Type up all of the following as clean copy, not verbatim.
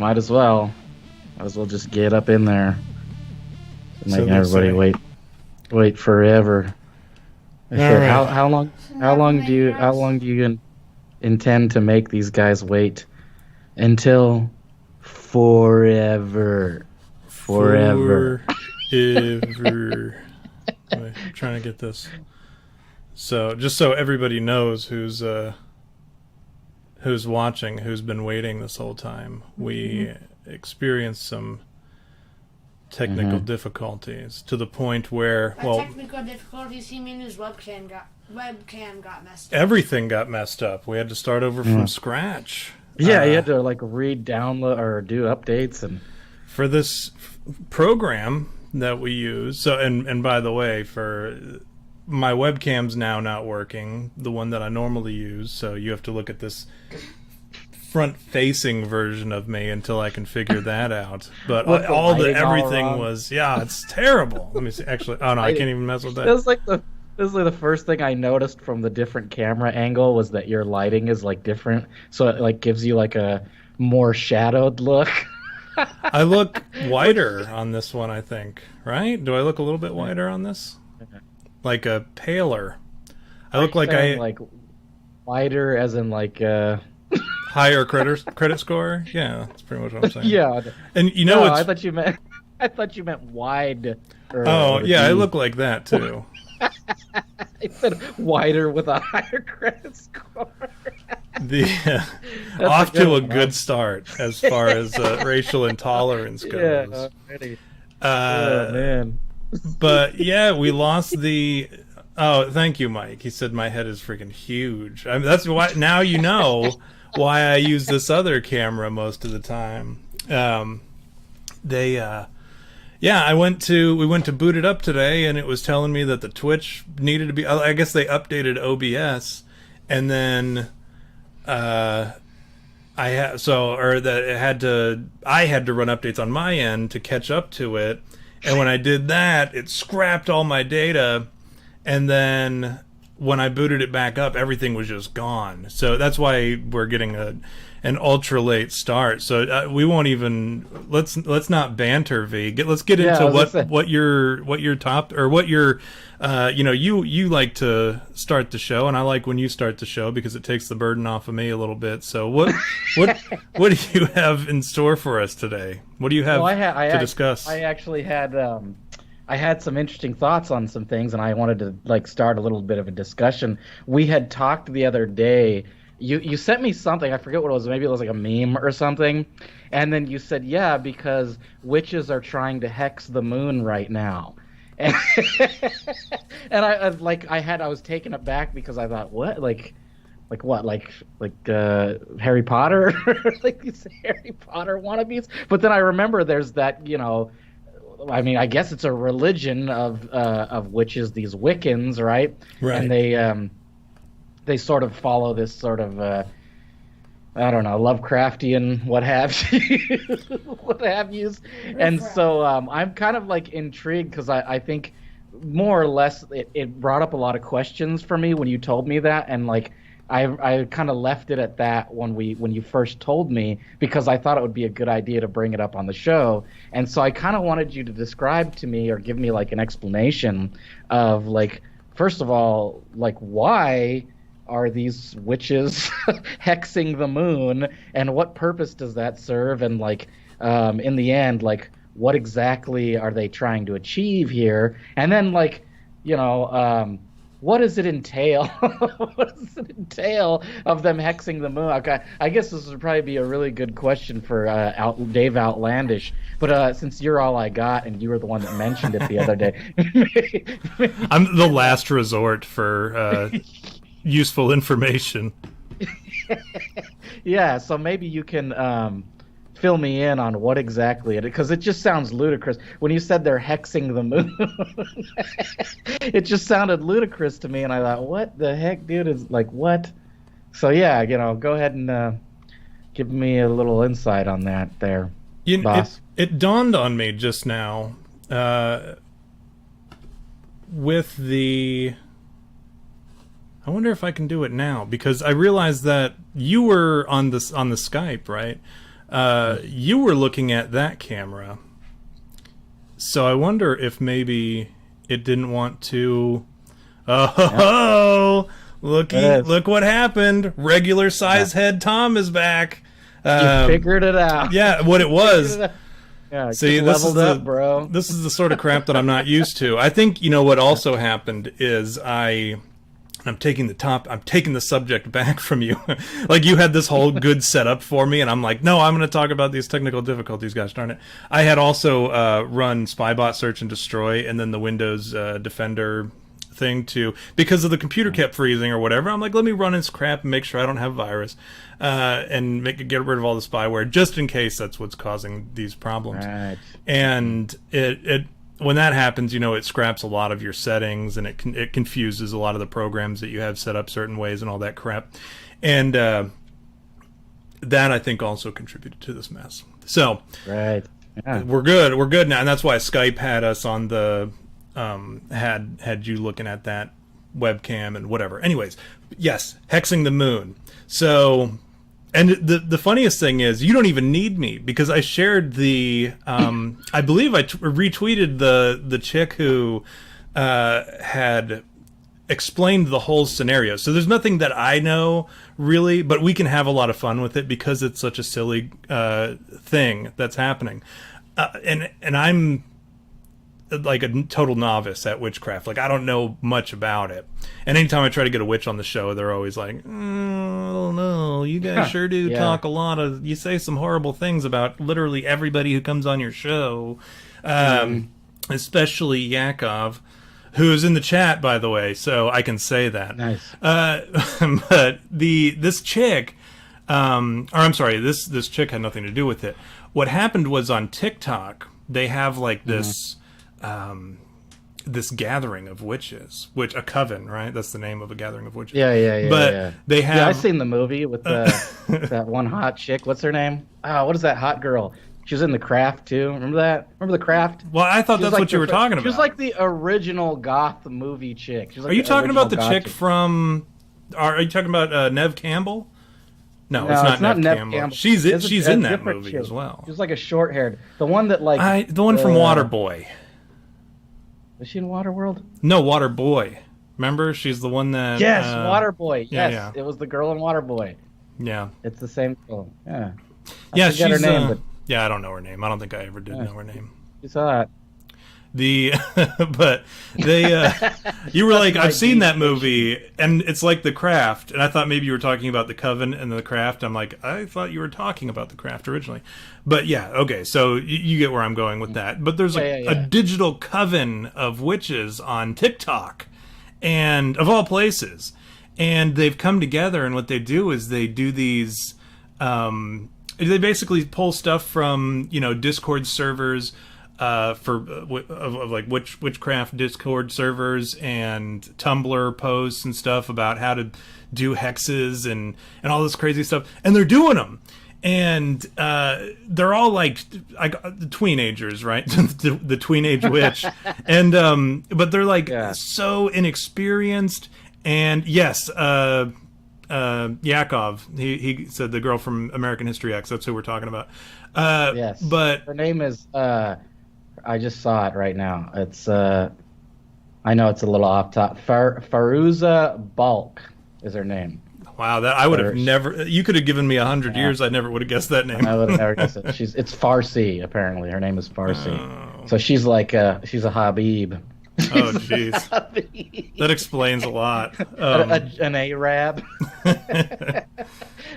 Might as well. Might as well just get up in there. So Making everybody wait forever. I said, right. how long do you intend to make these guys wait? Until forever. Forever. I'm trying to get this. So just so everybody knows who's watching, who's been waiting this whole time, we experienced some technical difficulties to the point where, technical difficulties, you mean his webcam got messed up. Everything got messed up. We had to start over from scratch. Yeah, you had to like re-download or do updates and for this program that we use. So and by the way, for my webcam's now not working, the one that I normally use, so you have to look at this front-facing version of me until I can figure that out. But everything was it's terrible. Let me see. Actually, oh no, I can't even mess with that. This is like the first thing I noticed from the different camera angle was that your lighting is like different, so it like gives you like a more shadowed look. I look whiter on this one, I think. Right? Do I look a little bit whiter on this? Like a paler. I look like like whiter, as in like higher credit score. Yeah, that's pretty much what I'm saying. Yeah, and you know, I thought you meant wide. I look like that too. I said wider with a higher credit score. Off to a good start as far as racial intolerance goes. Yeah, already. Man. But yeah, we lost the. Oh, thank you, Mike. He said my head is freaking huge. I mean, that's why now you know why I use this other camera most of the time. We went to boot it up today, and it was telling me that the Twitch needed to be. I guess they updated OBS, and then I had to run updates on my end to catch up to it. And when I did that, it scrapped all my data, and then when I booted it back up, everything was just gone. So that's why we're getting an ultra late start. So we won't even let's not banter, V. Let's get into what your top or what your you like to start the show, and I like when you start the show because it takes the burden off of me a little bit. So what do you have in store for us today? What do you have to discuss? I actually had I had some interesting thoughts on some things, and I wanted to like start a little bit of a discussion. We had talked the other day. You sent me something, I forget what it was, maybe it was like a meme or something, and then you said, yeah, because witches are trying to hex the moon right now. And, and I was taken aback because I thought, what? Like what? Like Harry Potter? Like these Harry Potter wannabes? But then I remember there's that, I mean, I guess it's a religion of witches, these Wiccans, right? Right. And they sort of follow this sort of I don't know, Lovecraftian what have yous. And so I'm kind of like intrigued because I think more or less it brought up a lot of questions for me when you told me that, and like I kind of left it at that when you first told me, because I thought it would be a good idea to bring it up on the show. And so I kind of wanted you to describe to me or give me like an explanation of like, first of all, like why are these witches hexing the moon, and what purpose does that serve? And like, in the end, like, what exactly are they trying to achieve here? And then like, what does it entail? What does it entail of them hexing the moon? Okay, I guess this would probably be a really good question for Dave Outlandish. But since you're all I got, and you were the one that mentioned it the other day, I'm the last resort for useful information. Yeah, so maybe you can fill me in on what exactly it is, because it just sounds ludicrous. When you said they're hexing the moon, it just sounded ludicrous to me, and I thought, what the heck, dude? Is like, what? So yeah, go ahead and give me a little insight on that there, boss. It dawned on me just now with the... I wonder if I can do it now, because I realized that you were on the Skype, right? You were looking at that camera, so I wonder if maybe it didn't want to. Oh, look what happened! Regular size head Tom is back. You figured it out. Yeah, what it was. Yeah, see, leveled up, bro. This is the sort of crap that I'm not used to. I think what also happened is I'm taking the subject back from you. Like, you had this whole good setup for me, and I'm like, no, I'm going to talk about these technical difficulties. Gosh darn it! I had also run Spybot Search and Destroy, and then the Windows Defender thing too, because of the computer kept freezing or whatever. I'm like, let me run this crap and make sure I don't have virus, and get rid of all the spyware just in case that's what's causing these problems. Right. And it when that happens, it scraps a lot of your settings, and it confuses a lot of the programs that you have set up certain ways and all that crap. And that, I think, also contributed to this mess. So right. Yeah. We're good now, and that's why Skype had us on the had you looking at that webcam and whatever. Anyways, yes, hexing the moon. So, and the funniest thing is, you don't even need me, because I shared the I believe I retweeted the chick who had explained the whole scenario. So there's nothing that I know really, but we can have a lot of fun with it because it's such a silly thing that's happening. And I'm like a total novice at witchcraft. Like, I don't know much about it. And anytime I try to get a witch on the show, they're always like, I don't know, you guys sure do talk you say some horrible things about literally everybody who comes on your show. Especially Yakov, who's in the chat, by the way, so I can say that. Nice. But this chick, this chick had nothing to do with it. What happened was, on TikTok, they have like this this gathering of witches, a coven, right? That's the name of a gathering of witches. Yeah. But they have. Yeah, I've seen the movie with that one hot chick. What's her name? Oh, what is that hot girl? She was in The Craft too. Remember that? Remember The Craft? Well, I thought that's what you were talking about. She was like the original goth movie chick. She was like Are you talking about the chick chick from? Are you talking about Nev Campbell? No, it's not Nev Campbell. She's in that movie as well. She was like a short-haired, the one that like the one from Waterboy. Was she in Waterworld? No, Waterboy. Remember, she's the one that. Yes, Waterboy. Yes, yeah. It was the girl in Waterboy. Yeah, it's the same film. Yeah. Yeah, she's her name, but yeah, I don't know her name. I don't think I ever did know her name. She's hot. But they you were like, I've seen that movie, and it's like The Craft, and I thought maybe you were talking about The Coven and The Craft. I'm like, I thought you were talking about The Craft originally. But yeah, okay, so you get where I'm going with that. But there's a digital coven of witches on TikTok, and of all places, and they've come together, and what they do is they do these they basically pull stuff from Discord servers, like witchcraft Discord servers and Tumblr posts and stuff about how to do hexes and all this crazy stuff, and they're doing them, and they're all like the tweenagers, right? the tweenage witch, and but they're like so inexperienced, and yes, Yakov, he said the girl from American History X. That's who we're talking about. Yes, but her name is. I just saw it right now. It's I know it's a little off top. Farouza Balk is her name. Wow, that I would have never. You could have given me 100 years. I never would have guessed that name. I would have never guessed it. It's Farsi apparently. Her name is Farsi. Oh. So she's like she's a Habib. Oh jeez, that explains a lot. An Arab.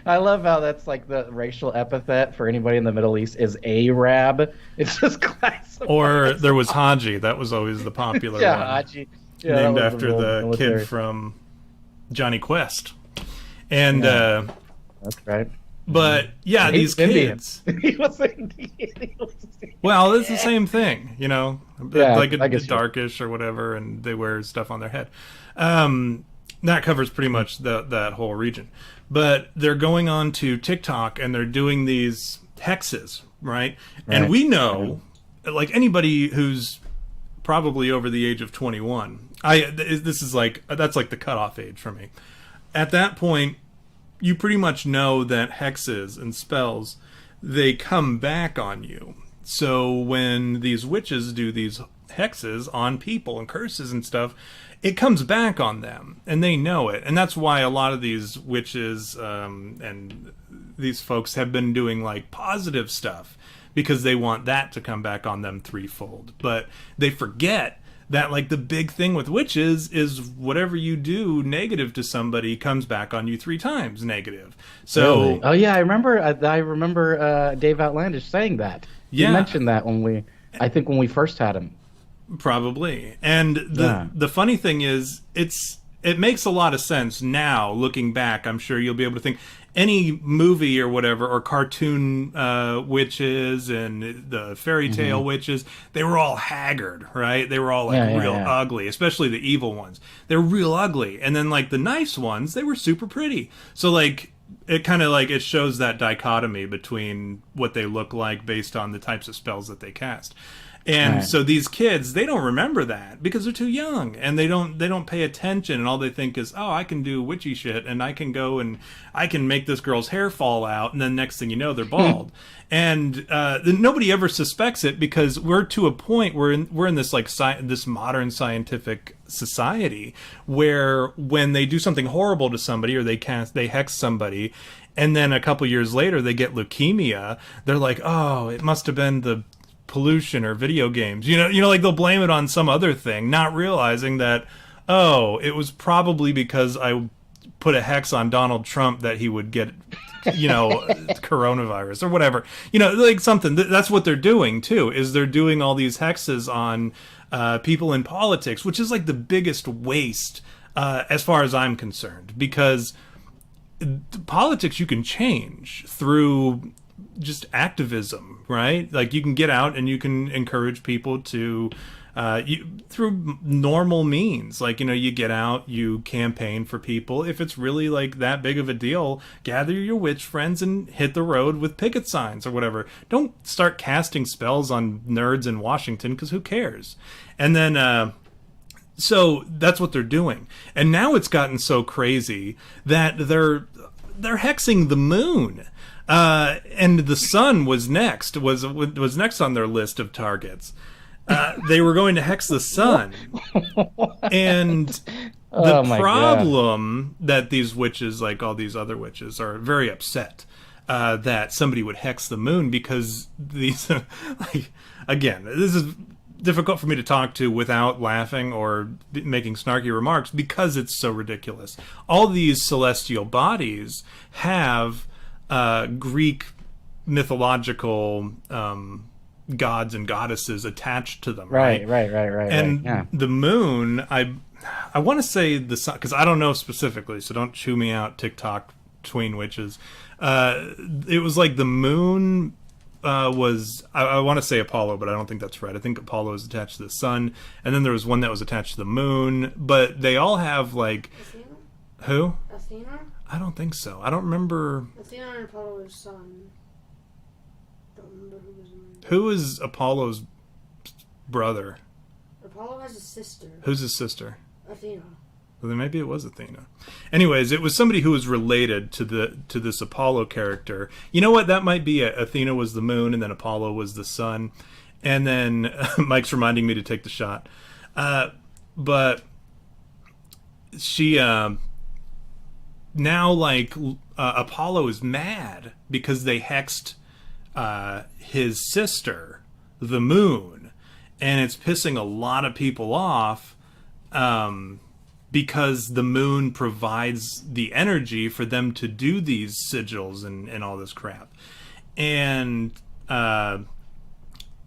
I love how that's like the racial epithet for anybody in the Middle East is Arab. It's just classified. Or there was Haji. That was always the popular one. Haji. Yeah, named after the kid from Johnny Quest. And that's right. But yeah, these kids. He was Indian. Well, it's the same thing, like a darkish or whatever, and they wear stuff on their head. That covers pretty much that whole region. But they're going on to TikTok and they're doing these hexes, right? And we know, like anybody who's probably over the age of 21, that's like the cutoff age for me. At that point, you pretty much know that hexes and spells, they come back on you. So when these witches do these hexes on people and curses and stuff, it comes back on them, and they know it. And that's why a lot of these witches and these folks have been doing like positive stuff, because they want that to come back on them threefold. But they forget that like the big thing with witches is whatever you do negative to somebody comes back on you 3 times negative. So really? Oh yeah, I remember Dave Outlandish saying that. Yeah. He mentioned that when we first had him. Probably. And the funny thing is, it makes a lot of sense now looking back. I'm sure you'll be able to think any movie or whatever, or cartoon witches and the fairy tale witches, they were all haggard, right? They were all like real ugly, especially the evil ones. They're real ugly. And then like the nice ones, they were super pretty. So like it kind of like it shows that dichotomy between what they look like based on the types of spells that they cast. And so these kids, they don't remember that because they're too young, and they don't pay attention, and all they think is, oh, I can do witchy shit, and I can go and I can make this girl's hair fall out, and then next thing you know, they're bald. And nobody ever suspects it, because we're to a point we're in this like this modern scientific society where when they do something horrible to somebody, or they hex somebody, and then a couple years later they get leukemia, they're like, oh, it must have been the pollution or video games, you know, like they'll blame it on some other thing, not realizing that, oh, it was probably because I put a hex on Donald Trump that he would get, you know, coronavirus or whatever, you know, like something. That's what they're doing too, is they're doing all these hexes on people in politics, which is like the biggest waste as far as I'm concerned, because politics you can change through just activism, right? Like you can get out and you can encourage people to through normal means, like, you know, you get out, you campaign for people. If it's really like that big of a deal, gather your witch friends and hit the road with picket signs or whatever. Don't start casting spells on nerds in Washington, because who cares? And then so that's what they're doing. And now it's gotten so crazy that they're hexing the moon. And the sun was next on their list of targets. They were going to hex the sun. And the problem that these witches, like all these other witches, are very upset that somebody would hex the moon, because these, like, again, this is difficult for me to talk to without laughing or making snarky remarks, because it's so ridiculous. All these celestial bodies have Greek mythological gods and goddesses attached to them, right? And the moon, I want to say the sun, because I don't know specifically, so don't chew me out, TikTok tween witches. It was like the moon was, I want to say Apollo, but I don't think that's right. I think Apollo is attached to the sun, and then there was one that was attached to the moon, but they all have like... Athena? Who? Athena? I don't think so. I don't remember. Athena and Apollo's son. Don't remember who was the moon. Who is Apollo's brother? Apollo has a sister. Who's his sister? Athena. Well, then maybe it was Athena. Anyways, it was somebody who was related to this Apollo character. You know what? That might be it. Athena was the moon, and then Apollo was the sun. And then Mike's reminding me to take the shot. But she... now, like, Apollo is mad because they hexed his sister, the moon, and it's pissing a lot of people off because the moon provides the energy for them to do these sigils and all this crap. And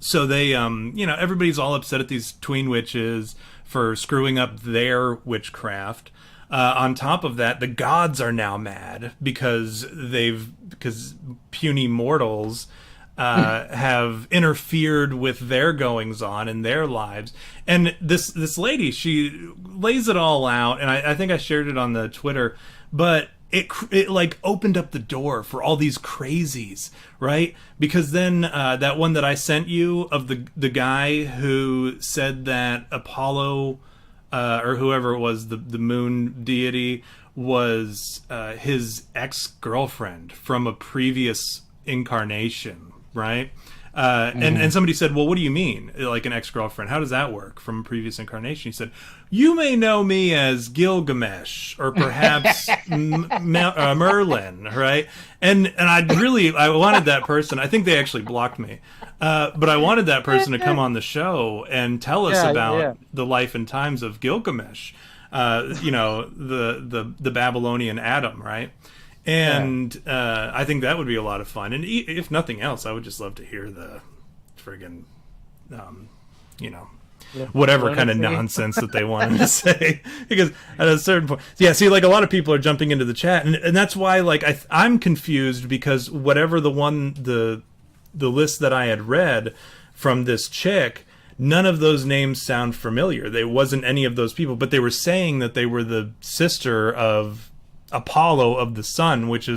so they, you know, everybody's all upset at these tween witches for screwing up their witchcraft. On top of that, the gods are now mad because puny mortals have interfered with their goings on in their lives. And this lady, she lays it all out, and I think I shared it on the Twitter, but it like opened up the door for all these crazies, right? Because then that one that I sent you of the guy who said that Apollo, or whoever it was, the moon deity, was his ex-girlfriend from a previous incarnation, right? And somebody said, well, what do you mean? Like an ex-girlfriend. How does that work from a previous incarnation? He said, you may know me as Gilgamesh or perhaps Merlin, right? And I wanted that person. I think they actually blocked me. But I wanted that person to come on the show and tell us about the life and times of Gilgamesh, the Babylonian Adam, right? And I think that would be a lot of fun. And if nothing else, I would just love to hear the friggin', whatever kind of nonsense that they wanted to say. Because at a certain point, see, like a lot of people are jumping into the chat, and that's why, like, I'm confused because whatever the list that I had read from this chick, none of those names sound familiar. They wasn't any of those people, but they were saying that they were the sister of Apollo of the sun, which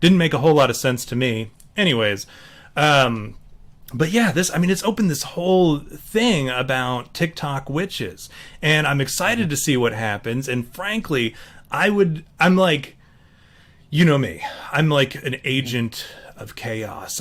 didn't make a whole lot of sense to me. Anyways, but yeah, it's opened this whole thing about TikTok witches, and I'm excited to see what happens. And frankly, I'm like, you know me, I'm like an agent of chaos.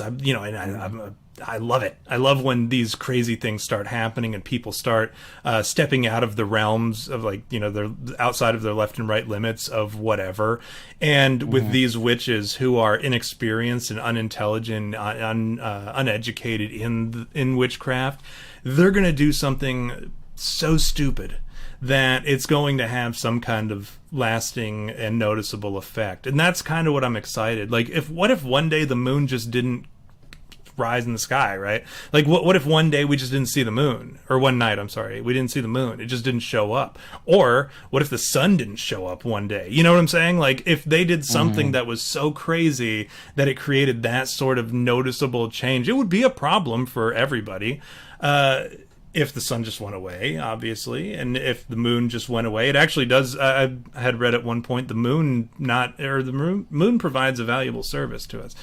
I love it. I love when these crazy things start happening and people start stepping out of the realms of, like, they're outside of their left and right limits of whatever. And with these witches who are inexperienced and unintelligent, uneducated in witchcraft, they're going to do something so stupid that it's going to have some kind of lasting and noticeable effect. And that's kind of what I'm excited. Like, what if one day the moon just didn't rise in the sky, right? Like, what if one day we just didn't see the moon? Or one night, I'm sorry, we didn't see the moon. It just didn't show up. Or what if the sun didn't show up one day? You know what I'm saying? Like, if they did something that was so crazy that it created that sort of noticeable change, it would be a problem for everybody. If the sun just went away, obviously, and if the moon just went away, it actually does. I had read at one point the moon provides a valuable service to us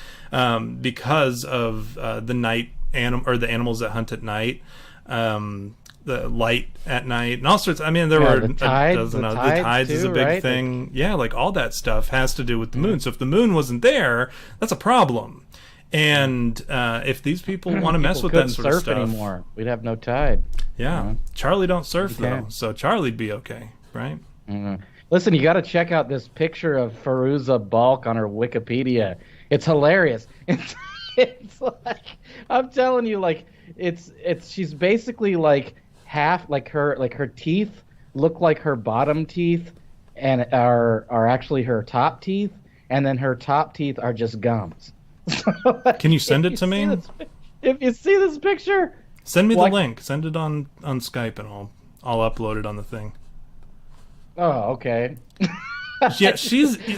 because of the night the animals that hunt at night, the light at night, and all sorts. I mean, there were the tides is a too, big right? thing. Yeah, like all that stuff has to do with the moon. So if the moon wasn't there, that's a problem. And if these people want to mess with that sort of stuff anymore, we'd have no tide. Yeah, Charlie don't surf though, so Charlie'd be okay, right? Listen, you got to check out this picture of Farooza Balk on her Wikipedia. It's hilarious. It's like, I'm telling you, like, she's basically like half, like her teeth look like her bottom teeth and are actually her top teeth, and then her top teeth are just gums. Can you send it to me? If you see this picture, send me the link. Send it on Skype, and I'll upload it on the thing. Oh, okay. Yeah,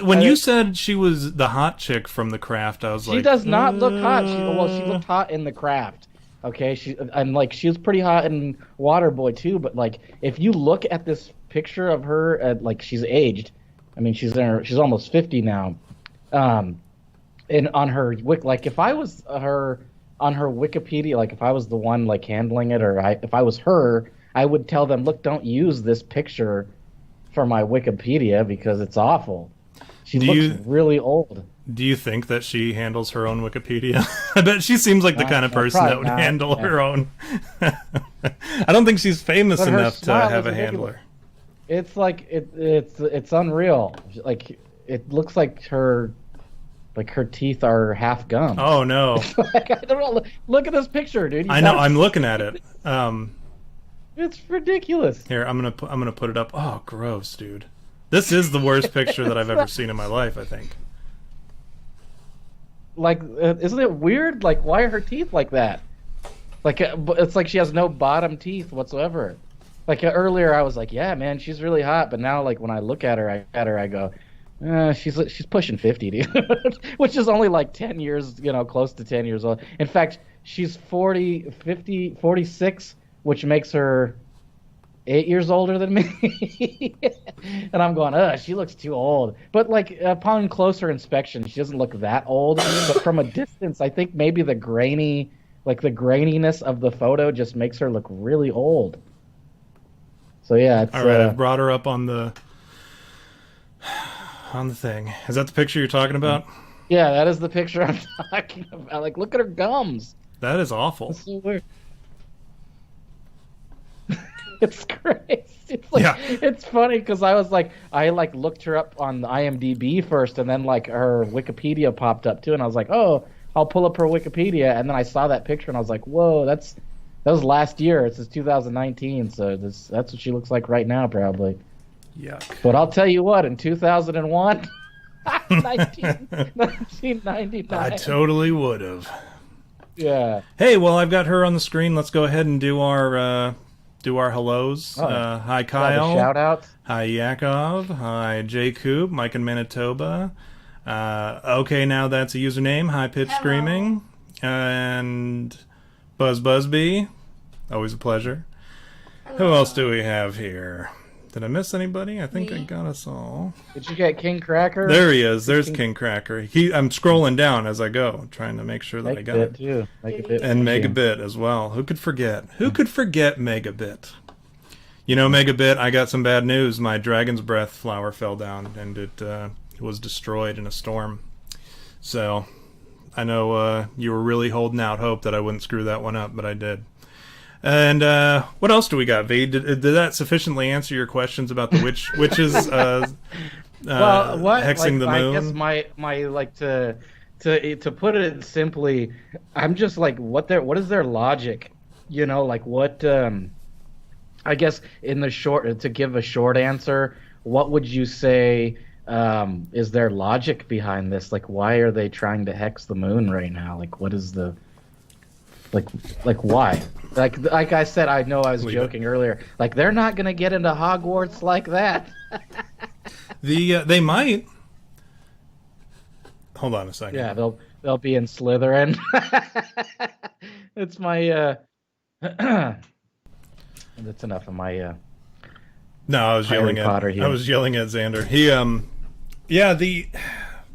when you said she was the hot chick from The Craft, I was like, she does not look hot. She looked hot in The Craft. Okay, she was pretty hot in Waterboy too. But like, if you look at this picture of her, like, she's aged. I mean, she's almost 50 now. And on her like, if I was her on her Wikipedia, like if I was the one like handling it, or if I was her, I would tell them, look, don't use this picture for my Wikipedia because it's awful. She looks really old. Do you think that she handles her own Wikipedia? I bet she seems like the kind of person that would handle her own. I don't think she's famous enough to have a handler. It's like it's unreal. Like, it looks like her teeth are half gum. Oh no! Like, I don't know. Look at this picture, dude. I know. I'm looking at it. It's ridiculous. Here, I'm gonna put it up. Oh, gross, dude. This is the worst picture that I've ever seen in my life, I think. Like, isn't it weird? Like, why are her teeth like that? Like, it's like she has no bottom teeth whatsoever. Like, earlier I was like, yeah, man, she's really hot. But now, like, when I look at her, I go, she's pushing 50, dude. Which is only like 10 years, close to 10 years old. In fact, she's 46, which makes her 8 years older than me. And I'm going, she looks too old. But like, upon closer inspection, she doesn't look that old. But from a distance, I think maybe the graininess of the photo just makes her look really old. So yeah, it's, all right. I've brought her up on the thing. Is that the picture you're talking about? Yeah, that is the picture I'm talking about. Like, look at her gums. That is awful. That's so weird. It's crazy. It's like Yeah. it's funny because I like looked her up on IMDb first, and then like her Wikipedia popped up too, and I was like, oh, I'll pull up her Wikipedia, and then I saw that picture, and I was like, whoa, that was last year. It's 2019, so that's what she looks like right now, probably. Yuck. But I'll tell you what, in 2001, 1999. I totally would have. Yeah. Hey, well, I've got her on the screen. Let's go ahead and do our hellos. Hi, Kyle. Shout out. Hi, Yakov. Hi, Jacob. Mike in Manitoba. Okay, now that's a username. High pitch screaming. And Buzz Busby. Always a pleasure. Who else do we have here? Did I miss anybody? I think I got us all. Did you get King Cracker? There he is. There's King Cracker. I'm scrolling down as I go, trying to make sure that I got it. Too. Megabit And Megabit as well. Who could forget? Who could forget Megabit? You know, Megabit, I got some bad news. My Dragon's Breath flower fell down, and it was destroyed in a storm. So, I know you were really holding out hope that I wouldn't screw that one up, but I did. And what else do we got, V? Did that sufficiently answer your questions about the witches well, what hexing like, the moon? I guess my like to put it simply, I'm just like, what is their logic? You know, like what? I guess in the short, to give a short answer, what would you say is their logic behind this? Like, why are they trying to hex the moon right now? Like, what is the like why? Like I said, I know I was joking earlier. Like, they're not gonna get into Hogwarts like that. They might. Hold on a second. Yeah, they'll be in Slytherin. It's my that's enough of my No, I was yelling at Xander.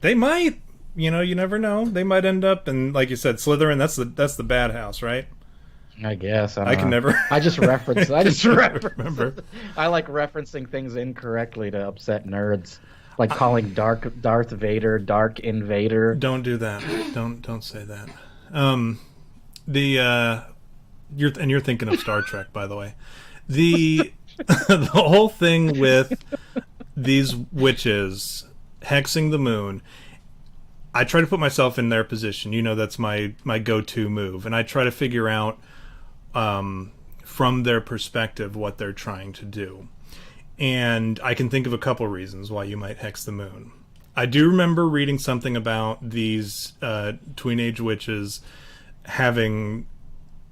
They might. You know, you never know. They might end up, and like you said, Slytherin. That's the bad house, right? I guess I can never. I just reference. remember. I like referencing things incorrectly to upset nerds, like calling Darth Vader Dark Invader. Don't do that. Don't say that. You're thinking of Star Trek, by the way. The whole thing with these witches hexing the moon. I try to put myself in their position. You know, that's my go-to move, and I try to figure out from their perspective what they're trying to do. And I can think of a couple reasons why you might hex the moon. I do remember reading something about these tween-age witches having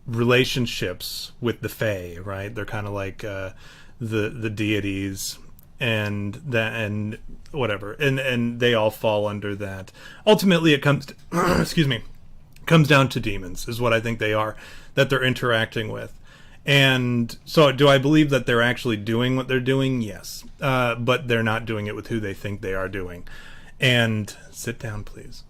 relationships with the Fae, right? They're kind of like the deities and whatever, and they all fall under that. Ultimately, it comes comes down to demons, is what I think they are, that they're interacting with. And so, do I believe that they're actually doing what they're doing? Yes, but they're not doing it with who they think they are doing. And sit down, please.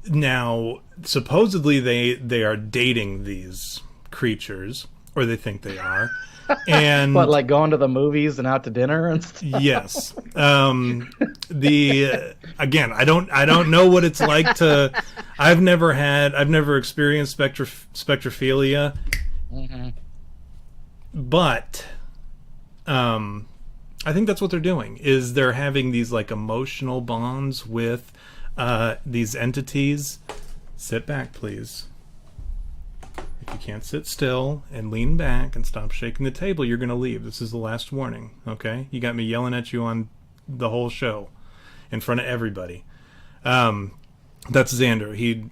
Now, supposedly they are dating these creatures, or they think they are. And what, like going to the movies and out to dinner and stuff? Yes. Again, I don't know what it's like to. I've never experienced spectrophilia. Mm-hmm. But I think that's what they're doing. Is they're having these like emotional bonds with these entities. Sit back, please. If you can't sit still and lean back and stop shaking the table, you're going to leave. This is the last warning, okay? You got me yelling at you on the whole show in front of everybody. That's Xander. He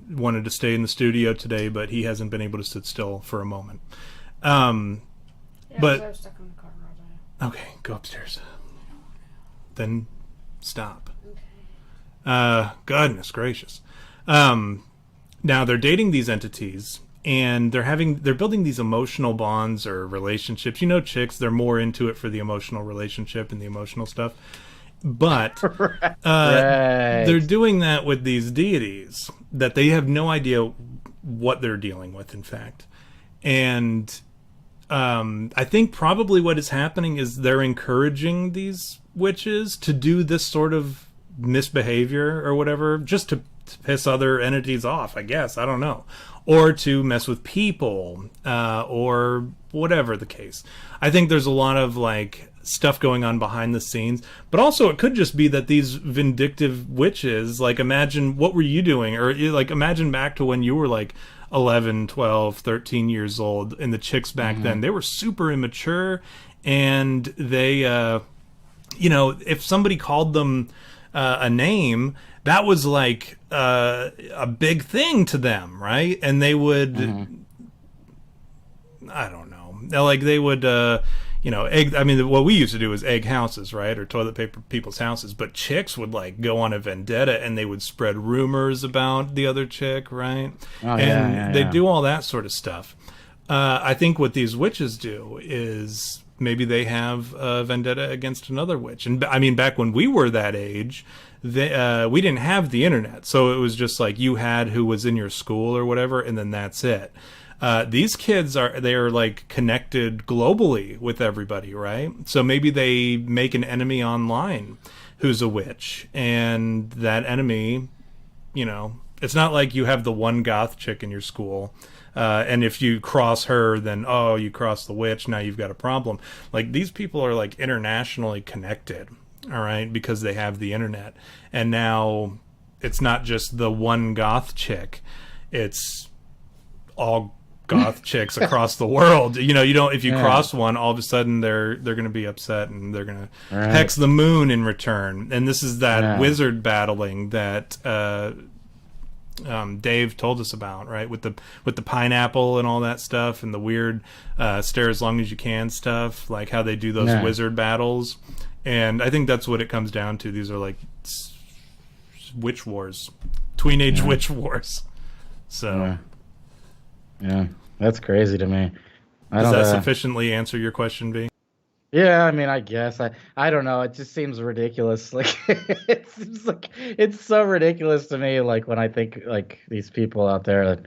wanted to stay in the studio today, but he hasn't been able to sit still for a moment. But I was stuck in the car all day. Okay, go upstairs. Then stop. Okay. Goodness gracious. Now they're dating these entities, and they're building these emotional bonds or relationships. You know, chicks, they're more into it for the emotional relationship and the emotional stuff. But Right. they're doing that with these deities that they have no idea what they're dealing with, in fact. And I think probably what is happening is they're encouraging these witches to do this sort of misbehavior or whatever, just to piss other entities off, I guess. I don't know. Or to mess with people, or whatever the case. I think there's a lot of like stuff going on behind the scenes, but also it could just be that these vindictive witches, like, imagine what were you doing, or like imagine back to when you were like 11, 12, 13 years old, and the chicks back then, they were super immature, and they you know, if somebody called them a name, that was like a big thing to them, right? And they would I don't know, like they would you know, egg. I mean, what we used to do was egg houses, right, or toilet paper people's houses. But chicks would like go on a vendetta, and they would spread rumors about the other chick, right? And they do all that sort of stuff. I think what these witches do is maybe they have a vendetta against another witch. And I mean, back when we were that age, we didn't have the internet, so it was just like you had who was in your school or whatever, and then that's it. These kids they're like connected globally with everybody, right? So maybe they make an enemy online who's a witch, and that enemy, you know, it's not like you have the one goth chick in your school, and if you cross her, then oh, you cross the witch, now you've got a problem. Like, these people are like internationally connected, all right, because they have the internet, and now it's not just the one goth chick, it's all goth chicks across the world. You know, you don't, if you cross one, all of a sudden they're going to be upset, and they're going to hex the moon in return. And this is that wizard battling that Dave told us about, right? With the pineapple and all that stuff, and the weird stare as long as you can stuff, like how they do those wizard battles. And I think that's what it comes down to. These are like witch wars, tween-age witch wars. So yeah, that's crazy to me. Does that sufficiently answer your question, B? Yeah, I mean, I guess I don't know. It just seems ridiculous. Like, it seems like it's so ridiculous to me. Like, when I think like these people out there, that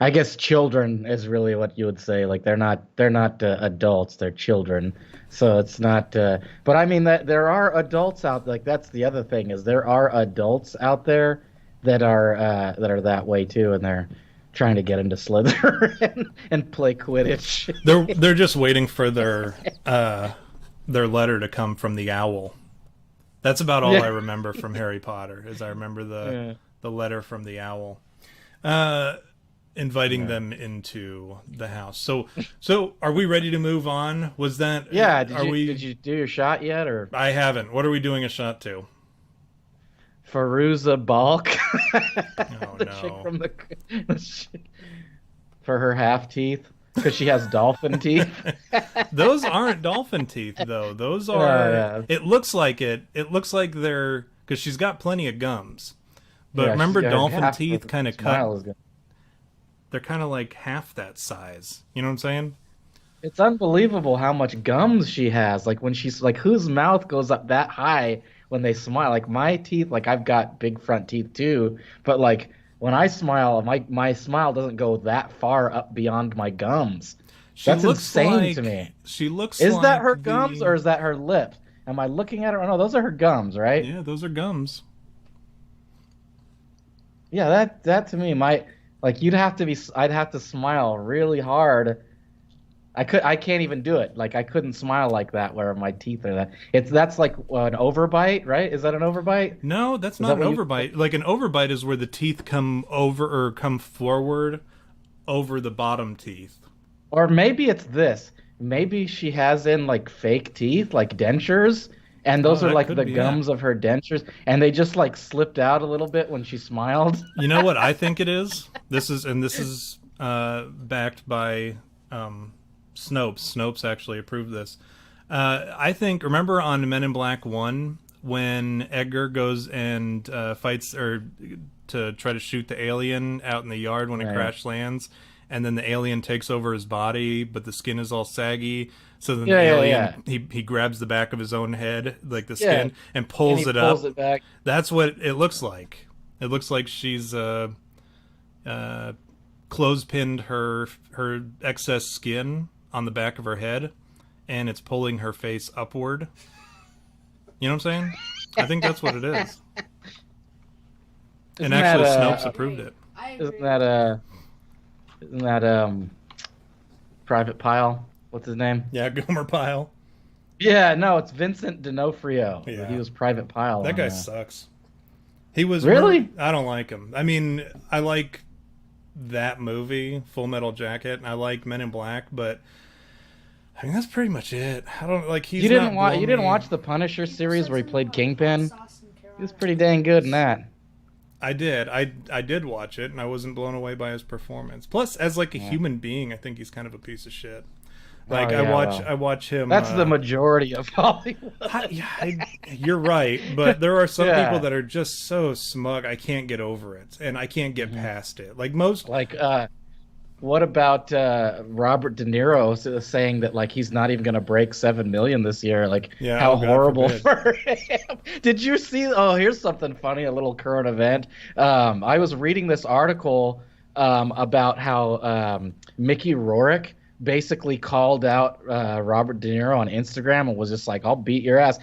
I guess children is really what you would say. Like, they're not adults, they're children. So it's not. But I mean, that there are adults out. Like, that's the other thing, is there are adults out there that are that way too, and they're trying to get into Slytherin and play Quidditch. They're just waiting for their letter to come from the owl. That's about all I remember from Harry Potter. Is I remember the letter from the owl, inviting them into the house. So are we ready to move on? Was that Did you do your shot yet, or? I haven't. What are we doing a shot to? Farooza Balk. Oh, the chick from the for her half teeth, because she has dolphin teeth. Those aren't dolphin teeth, though. Those are. It looks like it. It looks like they're, because she's got plenty of gums. But remember, dolphin teeth kind of cut. They're kind of like half that size. You know what I'm saying? It's unbelievable how much gums she has. Like, when she's like, whose mouth goes up that high when they smile? Like, my teeth, like, I've got big front teeth too, but like when I smile, my smile doesn't go that far up beyond my gums. That's insane to me. She looks. Is that her gums, or is that her lips? Am I looking at her? Oh, no, those are her gums, right? Yeah, those are gums. Yeah, that to me might, like, I'd have to smile really hard. I can't even do it. Like, I couldn't smile like that where my teeth are that. That's like an overbite, right? Is that an overbite? No, that's not an overbite. Like, an overbite is where the teeth come over or come forward over the bottom teeth. Or maybe it's this. Maybe she has in like fake teeth, like dentures, and those are like the gums of her dentures, and they just like slipped out a little bit when she smiled. You know what I think it is? This is backed by Snopes actually approved this. I think, remember on Men in Black 1 when Edgar goes and fights or to try to shoot the alien out in the yard when it crash lands, and then the alien takes over his body, but the skin is all saggy. So then the alien he grabs the back of his own head, like the skin, and pulls it up. It back. That's what it looks like. It looks like she's clothespinned her excess skin on the back of her head, and it's pulling her face upward. You know what I'm saying? I think that's what it is. Isn't And actually, that, Snopes approved it. I agree. Isn't that Private Pile? What's his name? Yeah, Gomer Pyle. Yeah, no, it's Vincent D'Onofrio. Yeah. He was Private Pile. That guy sucks. He was Really? I don't like him. I mean, I like that movie, Full Metal Jacket, and I like Men in Black, but I mean that's pretty much it. I don't like he's You didn't not watch. blowing You didn't me- watch the Punisher series where he played Kingpin. Sauce in Carolina. He was pretty dang good in that. I did. I did watch it, and I wasn't blown away by his performance. Plus, as like a human being, I think he's kind of a piece of shit. Like Oh, yeah, I watch him. That's the majority of Hollywood. You're right, but there are some Yeah. people that are just so smug. I can't get over it, and I can't get past it. Like most, Like, what about Robert De Niro saying that like he's not even going to break 7 million this year? Like, Yeah, how oh, God horrible forbid. for him. Did you see? Oh, here's something funny. A little current event. I was reading this article about how Mickey Rourke basically called out Robert De Niro on Instagram and was just like, "I'll beat your ass."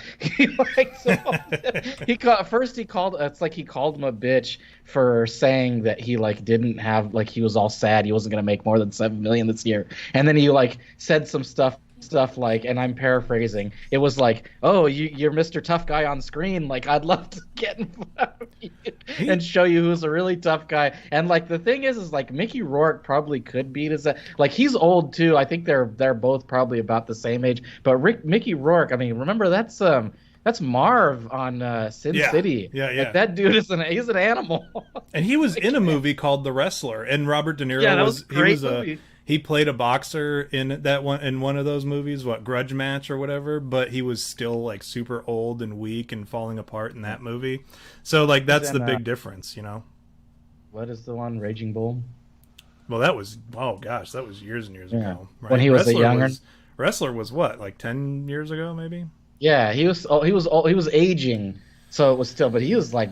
He called it's like he called him a bitch for saying that he like didn't have like he was all sad he wasn't gonna make more than 7 million this year, and then he like said some stuff like, and I'm paraphrasing, it was like, "Oh, you're Mr. Tough Guy on screen. Like, I'd love to get in front of you and show you who's a really tough guy." And like the thing is like Mickey Rourke probably could beat his like he's old too. I think they're both probably about the same age. But Mickey Rourke, I mean, remember that's Marv on Sin City. Yeah. Like, that dude he's an animal. and he was in a movie called The Wrestler, and Robert De Niro Yeah, that was a great he was movie. he played a boxer in one of those movies, Grudge Match or whatever, but he was still like super old and weak and falling apart in that movie. So like that's the then, big difference, you know. What is the one? Raging Bull? Well, that was that was years and years Yeah. ago. Right? When he was a younger. Wrestler was what, like 10 years ago, maybe? Yeah, he was aging, so it was still, but he was like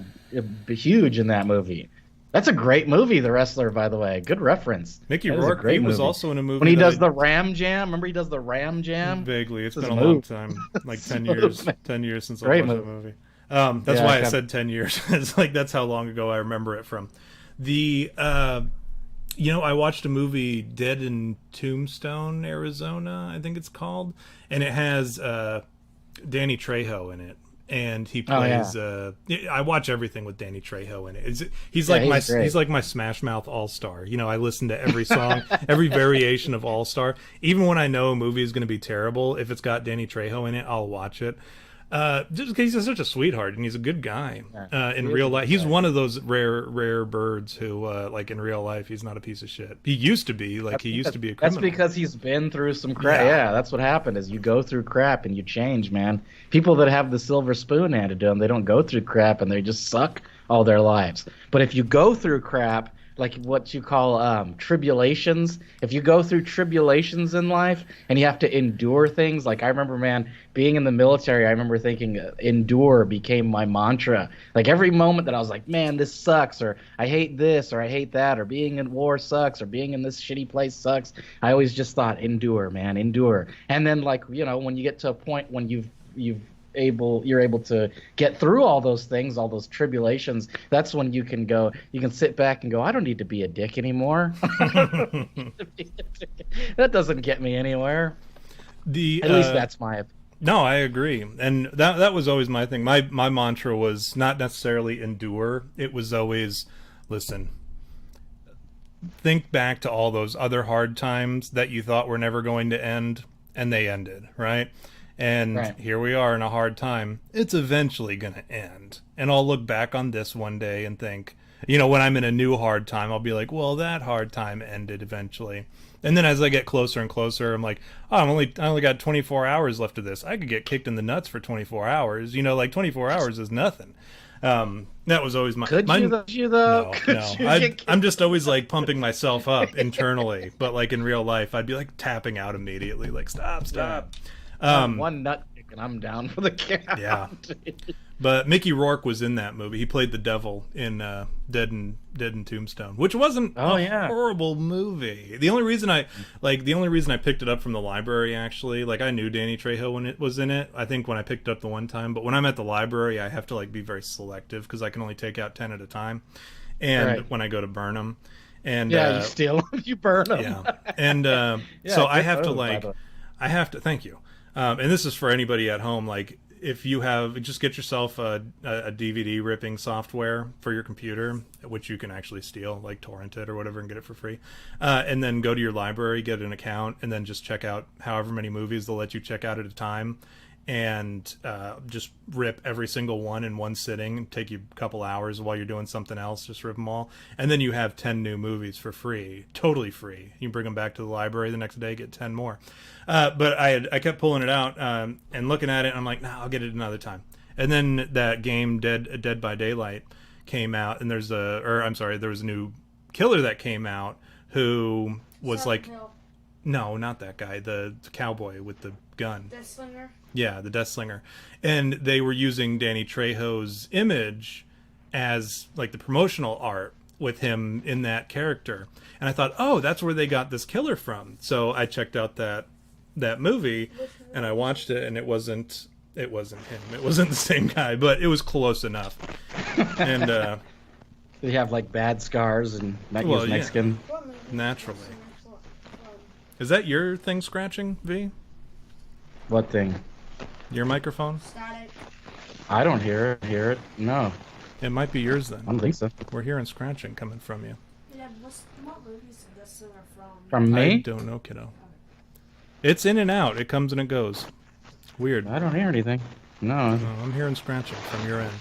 huge in that movie. That's a great movie, The Wrestler, by the way. Good reference. Mickey That is a Rourke, great he was movie. also in a movie When he that does the Ram Jam. Remember he does the Ram Jam? vaguely. It's This been is a a long move. time, like 10 Smooth, years. man. 10 years since I Great watched that movie. That's Yeah, why I kinda- said 10 years. It's like that's how long ago I remember it from. The I watched a movie, Dead in Tombstone, Arizona, I think it's called, and it has Danny Trejo in it. And he plays. I watch everything with Danny Trejo in it. He's like my Smash Mouth All Star. You know, I listen to every song, every variation of All Star. Even when I know a movie is going to be terrible, if it's got Danny Trejo in it, I'll watch it. Just because he's such a sweetheart and he's a good guy in real life. He's one of those rare birds who, like in real life, he's not a piece of shit. He used to be he used to be a criminal. That's because he's been through some crap. Yeah. Yeah, that's what happened. Is you go through crap and you change, man. People that have the silver spoon handed to them, they don't go through crap and they just suck all their lives. But if you go through crap, like what you call tribulations, if you go through tribulations in life and you have to endure things, like I remember, man, being in the military, I remember thinking endure became my mantra. Like every moment that I was like, man, this sucks, or I hate this, or I hate that, or being in war sucks, or being in this shitty place sucks, I always just thought, endure, man, endure. And then like, you know, when you get to a point when you're able to get through all those things, all those tribulations, that's when you can sit back and go, I don't need to be a dick anymore. That doesn't get me anywhere. At least that's my opinion. No, I agree, and that was always my thing. My mantra was not necessarily endure. It was always listen. Think back to all those other hard times that you thought were never going to end, and they ended, right? And here we are in a hard time. It's eventually going to end. And I'll look back on this one day and think, you know, when I'm in a new hard time, I'll be like, well, that hard time ended eventually. And then as I get closer and closer, I'm like, oh, I only got 24 hours left of this. I could get kicked in the nuts for 24 hours. You know, like 24 hours is nothing. That was always Could you though? No. I'm just always like pumping myself up internally. But like in real life, I'd be like tapping out immediately. Like, stop. One nut kick and I'm down for the count. Yeah. But Mickey Rourke was in that movie. He played the devil in Dead and Tombstone, which wasn't a horrible movie. The only reason I picked it up from the library, actually, like I knew Danny Trejo when it was in it. I think when I picked it up the one time, but when I'm at the library, I have to like be very selective because I can only take out 10 at a time, and when I go to burn them, and you steal them, you burn them. Yeah, and so I have to. Thank you. And this is for anybody at home, like. If you have, just get yourself a DVD ripping software for your computer, which you can actually steal, like torrent it or whatever and get it for free. And then go to your library, get an account, and then just check out however many movies they'll let you check out at a time. And just rip every single one in one sitting. Take you a couple hours while you're doing something else. Just rip them all. And then you have 10 new movies for free. Totally free. You can bring them back to the library the next day, get 10 more. But I kept pulling it out and looking at it, and I'm like, nah, I'll get it another time. And then that game, Dead by Daylight, came out, and there was a new killer that came out who was no, not that guy, the cowboy with the gun. Deathslinger? Yeah, the Deathslinger. And they were using Danny Trejo's image as like the promotional art with him in that character. And I thought, oh, that's where they got this killer from. So I checked out that movie and I watched it, and it wasn't him. It wasn't the same guy, but it was close enough. And did he have like bad scars and Mexican? Yeah. Naturally. Is that your thing scratching, V? What thing? Your microphone? Static. I don't hear it. No. It might be yours then. I don't think so. We're hearing scratching coming from you. Yeah, what movies did this singer from? From me? I don't know, kiddo. It's in and out. It comes and it goes. Weird. I don't hear anything. No. I'm hearing scratching from your end.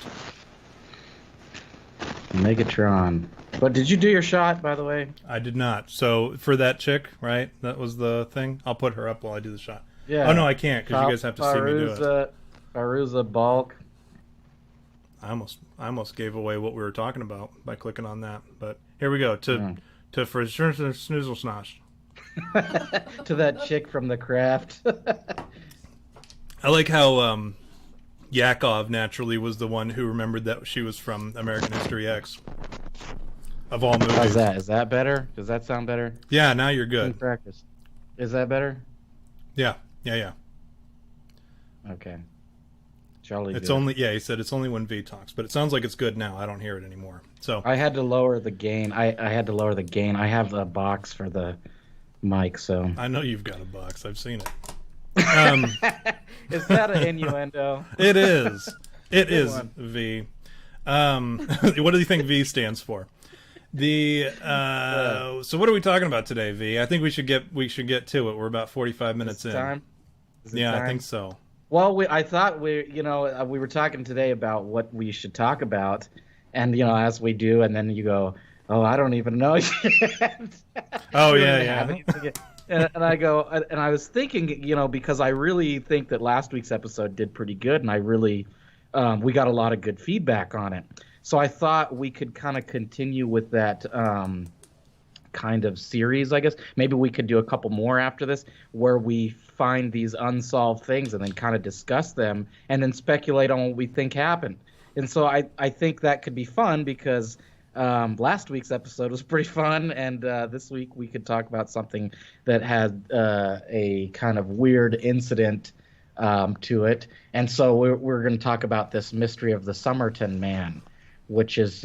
Megatron. But did you do your shot, by the way? I did not. So for that chick, right? That was the thing. I'll put her up while I do the shot. Yeah. Oh no, I can't because you guys have to see me do it. Farouza bulk. I almost gave away what we were talking about by clicking on that. But here we go to for snoozle snosh. To that chick from The Craft. I like how Yakov naturally was the one who remembered that she was from American History X. Of all movies. How's that? Is that better? Does that sound better? Yeah, now you're good. In practice. Is that better? Yeah. Okay. Jolly it's good. only he said it's only when V talks, but it sounds like it's good now. I don't hear it anymore. So I had to lower the gain. I had to lower the gain. I have a box for the mic, so I know you've got a box. I've seen it. Is that an innuendo? It is. It is one. V. What do you think V stands for? So what are we talking about today, V? I think we should get to it. We're about 45 minutes in. Time? Yeah, time? I think so. Well, I thought we were talking today about what we should talk about, and as we do, and then you go, "Oh, I don't even know yet." Oh yeah. And I go, and I was thinking, because I really think that last week's episode did pretty good, and I really, we got a lot of good feedback on it. So I thought we could kind of continue with that kind of series, I guess. Maybe we could do a couple more after this where we find these unsolved things and then kind of discuss them and then speculate on what we think happened. And so I think that could be fun because last week's episode was pretty fun, and this week we could talk about something that had a kind of weird incident to it. And so we're going to talk about this mystery of the Somerton Man, which is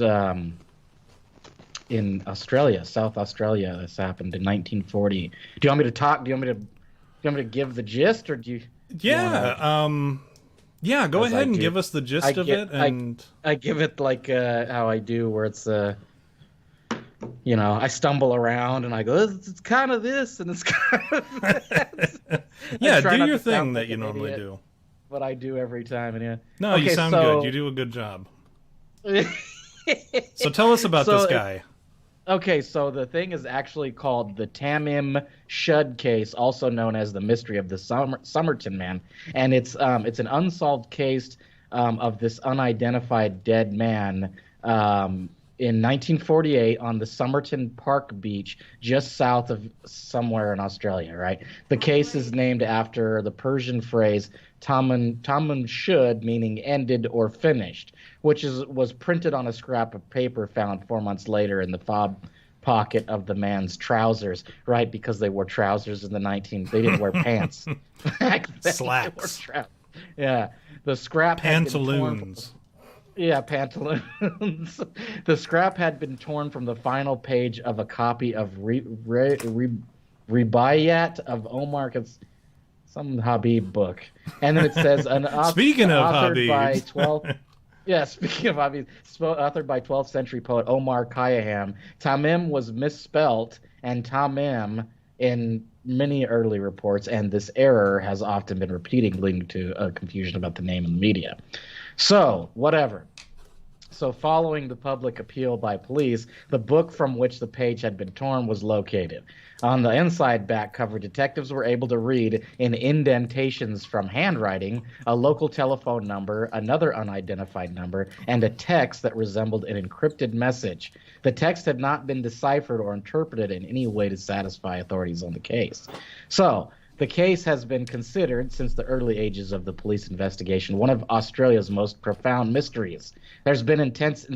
in Australia, South Australia. This happened in 1940. Do you want me to talk? Do you want me to give the gist, or do you? Yeah. Yeah. Go ahead and give us the gist of it. And I give it like how I do, where it's I stumble around and I go, it's kind of this and it's kind of that. Yeah, do your thing that you normally do. What I do every time, and No, you sound good. You do a good job. So tell us about this guy. Okay, so the thing is actually called the Tamam Shud case, also known as the mystery of the Somerton Man, and it's an unsolved case of this unidentified dead man in 1948 on the Somerton Park beach, just south of somewhere in Australia, right? The case is named after the Persian phrase Tamam Shud, meaning ended or finished, which was printed on a scrap of paper found 4 months later in the fob pocket of the man's trousers, right? Because they wore trousers in they didn't wear pants. Back then, slacks. Yeah, the scrap pantaloons. Pantaloons. The scrap had been torn from the final page of a copy of Ribayat of Omar, some Habib book, and then it says Speaking of authored by Habib. 12. Yeah, speaking of Habib, authored by 12th century poet Omar Khayyam. Tamim was misspelt and Tamim in many early reports, and this error has often been repeated, leading to confusion about the name in the media. So, whatever. So, following the public appeal by police, the book from which the page had been torn was located. On the inside back cover, detectives were able to read in indentations from handwriting a local telephone number, another unidentified number, and a text that resembled an encrypted message. The text had not been deciphered or interpreted in any way to satisfy authorities on the case. So, the case has been considered, since the early ages of the police investigation, one of Australia's most profound mysteries. There's been intense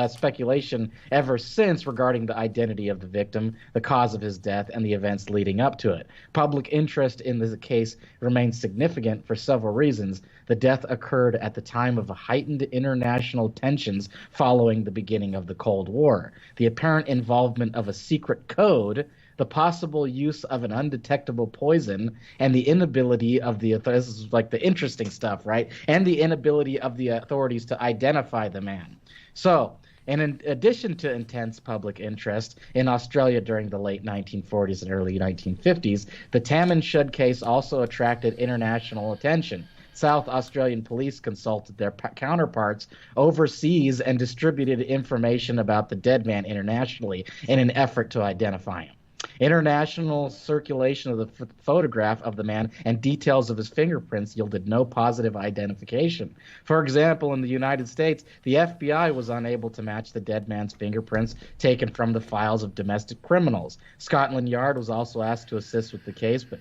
speculation ever since regarding the identity of the victim, the cause of his death, and the events leading up to it. Public interest in the case remains significant for several reasons. The death occurred at the time of heightened international tensions following the beginning of the Cold War. The apparent involvement of a secret code, the possible use of an undetectable poison, and the inability of this is like the interesting stuff, right? And the inability of the authorities to identify the man. So, and in addition to intense public interest in Australia during the late 1940s and early 1950s, the Tamam Shud case also attracted international attention. South Australian police consulted their counterparts overseas and distributed information about the dead man internationally in an effort to identify him. International circulation of the photograph of the man and details of his fingerprints yielded no positive identification. For example, in the United States, the FBI was unable to match the dead man's fingerprints taken from the files of domestic criminals. Scotland Yard was also asked to assist with the case, but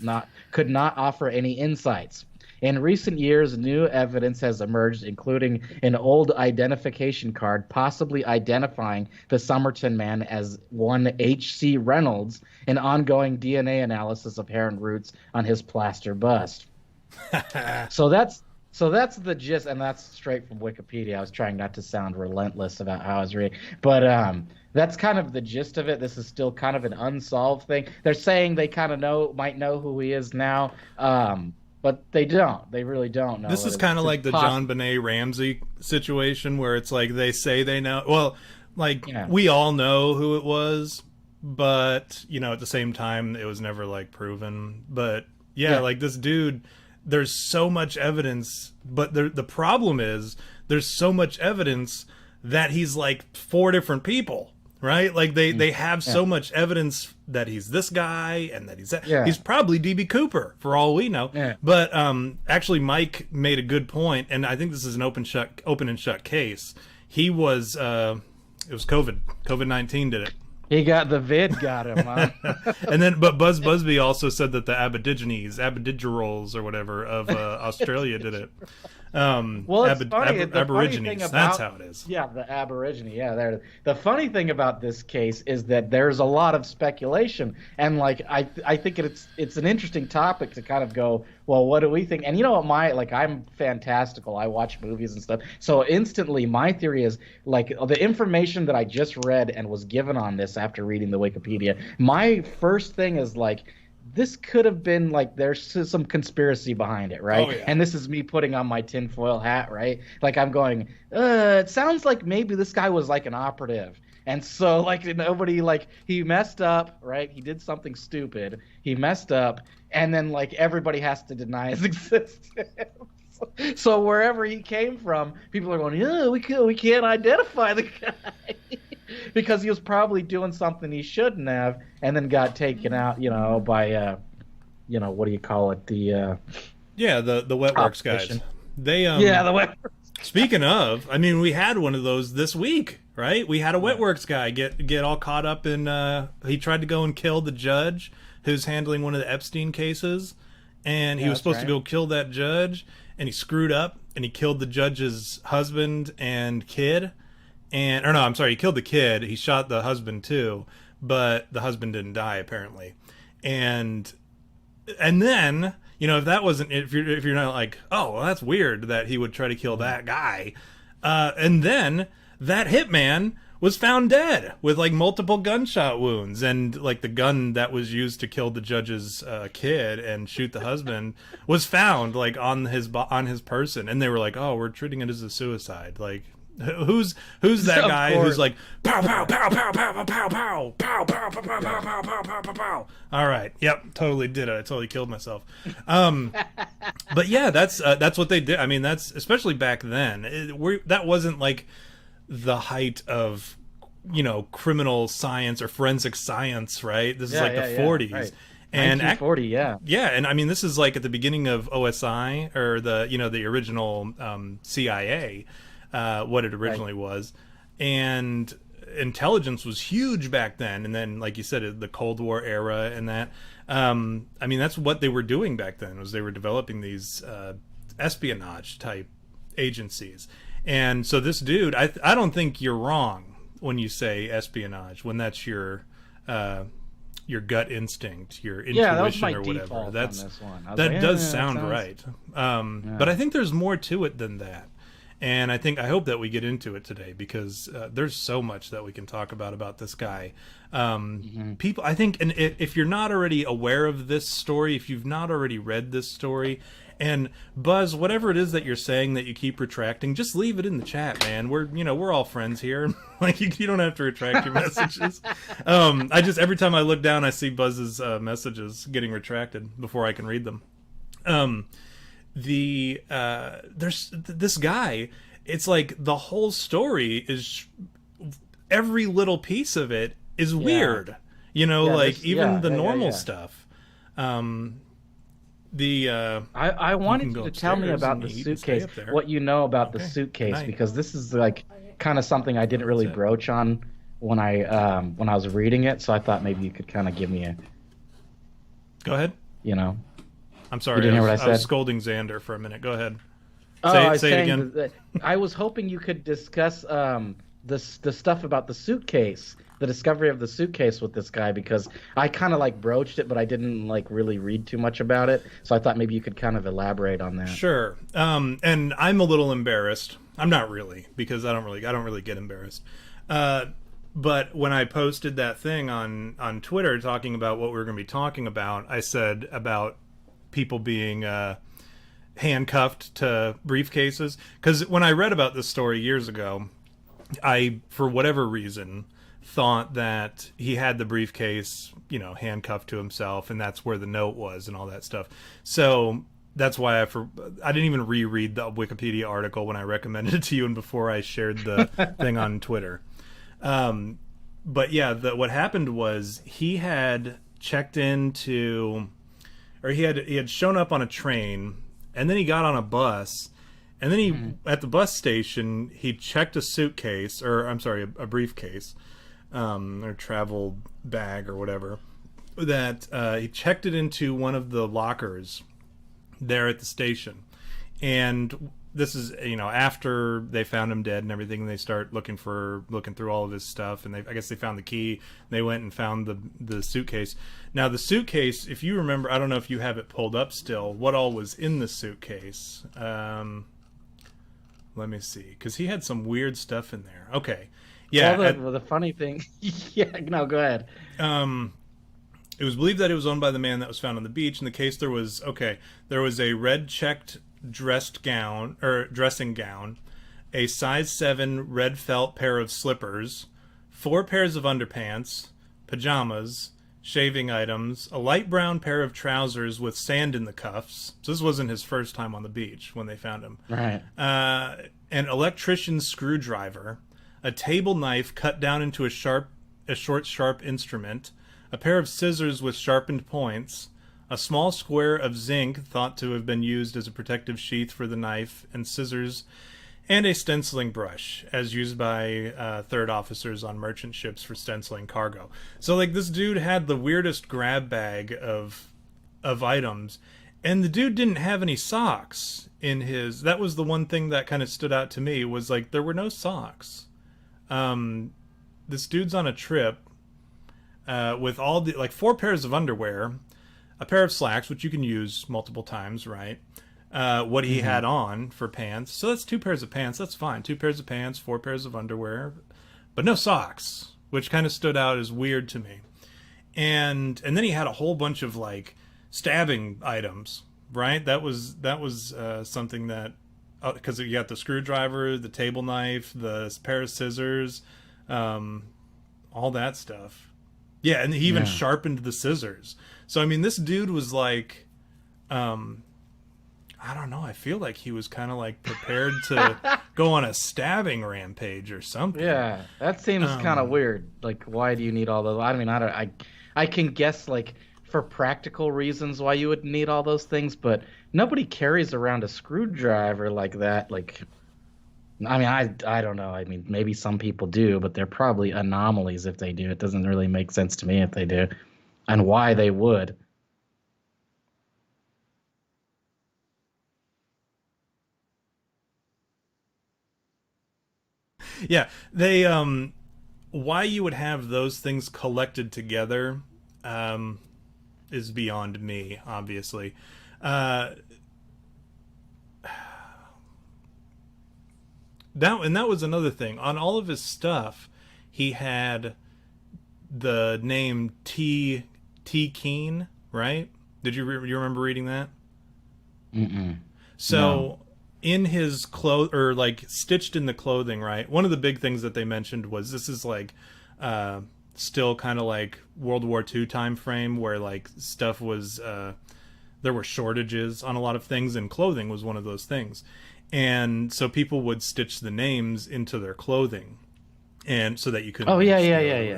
could not offer any insights. In recent years, new evidence has emerged, including an old identification card possibly identifying the Somerton man as one H.C. Reynolds, and ongoing DNA analysis of hair and roots on his plaster bust. So that's the gist, and that's straight from Wikipedia. I was trying not to sound relentless about how I was reading, but that's kind of the gist of it. This is still kind of an unsolved thing. They're saying they kind of might know who he is now. But they don't. They really don't know. This is kind of like the John Benet Ramsey situation, where it's like they say they know. Well, like we all know who it was, but at the same time, it was never like proven. But like this dude, there's so much evidence. But the problem is there's so much evidence that he's like 4 different people. Right? Like they have so much evidence that he's this guy and that he's that. Yeah. He's probably D.B. Cooper for all we know. Yeah. But actually Mike made a good point, and I think this is an open and shut case. He was it was COVID-19 did it. He got the vid, got him, huh? But Buzz Busby also said that the Aboriginals or whatever of Australia did it. Well, it's funny. Aborigines. That's how it is. Yeah, the Aborigine. Yeah, the funny thing about this case is that there's a lot of speculation, and like I think it's an interesting topic to kind of go, well, what do we think? And you know what, I'm fantastical. I watch movies and stuff, so instantly my theory is like the information that I just read and was given on this after reading the Wikipedia. My first thing is like, this could have been like there's some conspiracy behind it, right? Oh, yeah. And this is me putting on my tinfoil hat, right? Like I'm going, it sounds like maybe this guy was like an operative. And so like nobody, like he messed up, right? He did something stupid. He messed up, and then like everybody has to deny his existence. So wherever he came from, people are going, yeah, we can't identify the guy. Because he was probably doing something he shouldn't have, and then got taken out, by, what do you call it? The Wetworks guys. They the Wetworks. Speaking of, I mean, we had one of those this week. right? We had a Wetworks guy get all caught up in. He tried to go and kill the judge who's handling one of the Epstein cases, and he was supposed to go kill that judge, and he screwed up, and he killed the judge's husband and kid, he killed the kid. He shot the husband too, but the husband didn't die apparently, and then. If that wasn't, if you're not like, oh, well, that's weird that he would try to kill that guy, and then that hitman was found dead with like multiple gunshot wounds, and like the gun that was used to kill the judge's kid and shoot the husband was found like on his person, and they were like, oh, we're treating it as a suicide. Like, who's that guy who's like pow pow pow pow pow pow pow pow pow pow pow pow pow pow pow pow pow. All right, yep, totally did it. I totally killed myself. But yeah, that's what they did. I mean, that's especially back then. That wasn't like the height of criminal science or forensic science, right? This is like the 40s. Right. And 1940, yeah, and I mean, this is like at the beginning of OSI or the original CIA. What it originally was, and intelligence was huge back then. And then, like you said, the Cold War era, and that. I mean, that's what they were doing back then. Was they were developing these espionage type agencies. And so this dude, I don't think you're wrong when you say espionage, when that's your gut instinct, your intuition, that was my or whatever. Default That's on this one. that does sound right. But I think there's more to it than that. And I hope that we get into it today, because there's so much that we can talk about this guy. People, I think, and if you're not already aware of this story, if you've not already read this story, and Buzz, whatever it is that you're saying that you keep retracting, just leave it in the chat, man. We're all friends here. Like you don't have to retract your messages. Every time I look down, I see Buzz's messages getting retracted before I can read them. There's this guy, it's like the whole story is, every little piece of it is weird, the normal stuff. I wanted you to tell me about the suitcase, what you know about the suitcase, because this is like kind of something I didn't really broach on when I was reading it, so I thought maybe you could kind of give me a go ahead. I'm sorry. You didn't hear what I said? I was scolding Xander for a minute. Go ahead. Say it again. I was hoping you could discuss the stuff about the suitcase, the discovery of the suitcase with this guy, because I kind of like broached it, but I didn't like really read too much about it. So I thought maybe you could kind of elaborate on that. Sure. And I'm a little embarrassed. I'm not really, because I don't really get embarrassed. But when I posted that thing on Twitter talking about what we were going to be talking about, I said about people being handcuffed to briefcases, because when I read about this story years ago, I, for whatever reason, thought that he had the briefcase, handcuffed to himself, and that's where the note was and all that stuff. So that's why I didn't even reread the Wikipedia article when I recommended it to you and before I shared the thing on Twitter. But yeah, what happened was he had checked into, or he had shown up on a train, and then he got on a bus, and then at the bus station, he checked a suitcase, or I'm sorry, a briefcase, or travel bag or whatever, that he checked it into one of the lockers there at the station. And this is, after they found him dead and everything, they start looking through all of his stuff, and I guess they found the key. They went and found the suitcase. Now the suitcase, if you remember, I don't know if you have it pulled up still, what all was in the suitcase. Let me see, because he had some weird stuff in there. Okay, yeah. Well, the funny thing, yeah, no, go ahead. It was believed that it was owned by the man that was found on the beach. In the case, there was a red checked dressing gown, a size 7 red felt pair of slippers, 4 pairs of underpants, pajamas, shaving items, a light brown pair of trousers with sand in the cuffs. So this wasn't his first time on the beach when they found him. Right. An electrician's screwdriver, a table knife cut down into a short, sharp instrument, a pair of scissors with sharpened points, a small square of zinc thought to have been used as a protective sheath for the knife and scissors, and a stenciling brush, as used by third officers on merchant ships for stenciling cargo. So like this dude had the weirdest grab bag of items, and the dude didn't have any socks in his. That was the one thing that kind of stood out to me, was like there were no socks. This dude's on a trip with all the like 4 pairs of underwear, a pair of slacks, which you can use multiple times, right? What he had on for pants. So that's 2 pairs of pants. That's fine. 2 pairs of pants, 4 pairs of underwear, but no socks, which kind of stood out as weird to me. And then he had a whole bunch of like stabbing items, right? That was something that, because you got the screwdriver, the table knife, the pair of scissors, all that stuff. Yeah, and he even sharpened the scissors. So I mean, this dude was like, I don't know. I feel like he was kind of like prepared to go on a stabbing rampage or something. Yeah, that seems kind of weird. Like, why do you need all those? I mean, I can guess like for practical reasons why you would need all those things, but nobody carries around a screwdriver like that. Like, I mean, I don't know. I mean, maybe some people do, but they're probably anomalies if they do. It doesn't really make sense to me if they do, and why they would. Yeah, they why you would have those things collected together is beyond me, obviously. That was another thing. On all of his stuff, he had the name T Keen, right? Did you remember reading that? Mm-mm. So No. In his clothes, or like stitched in the clothing, right? One of the big things that they mentioned was this is like still kind of like World War II time frame, where like stuff was there were shortages on a lot of things, and clothing was one of those things. And so people would stitch the names into their clothing, and so that you could. Oh yeah.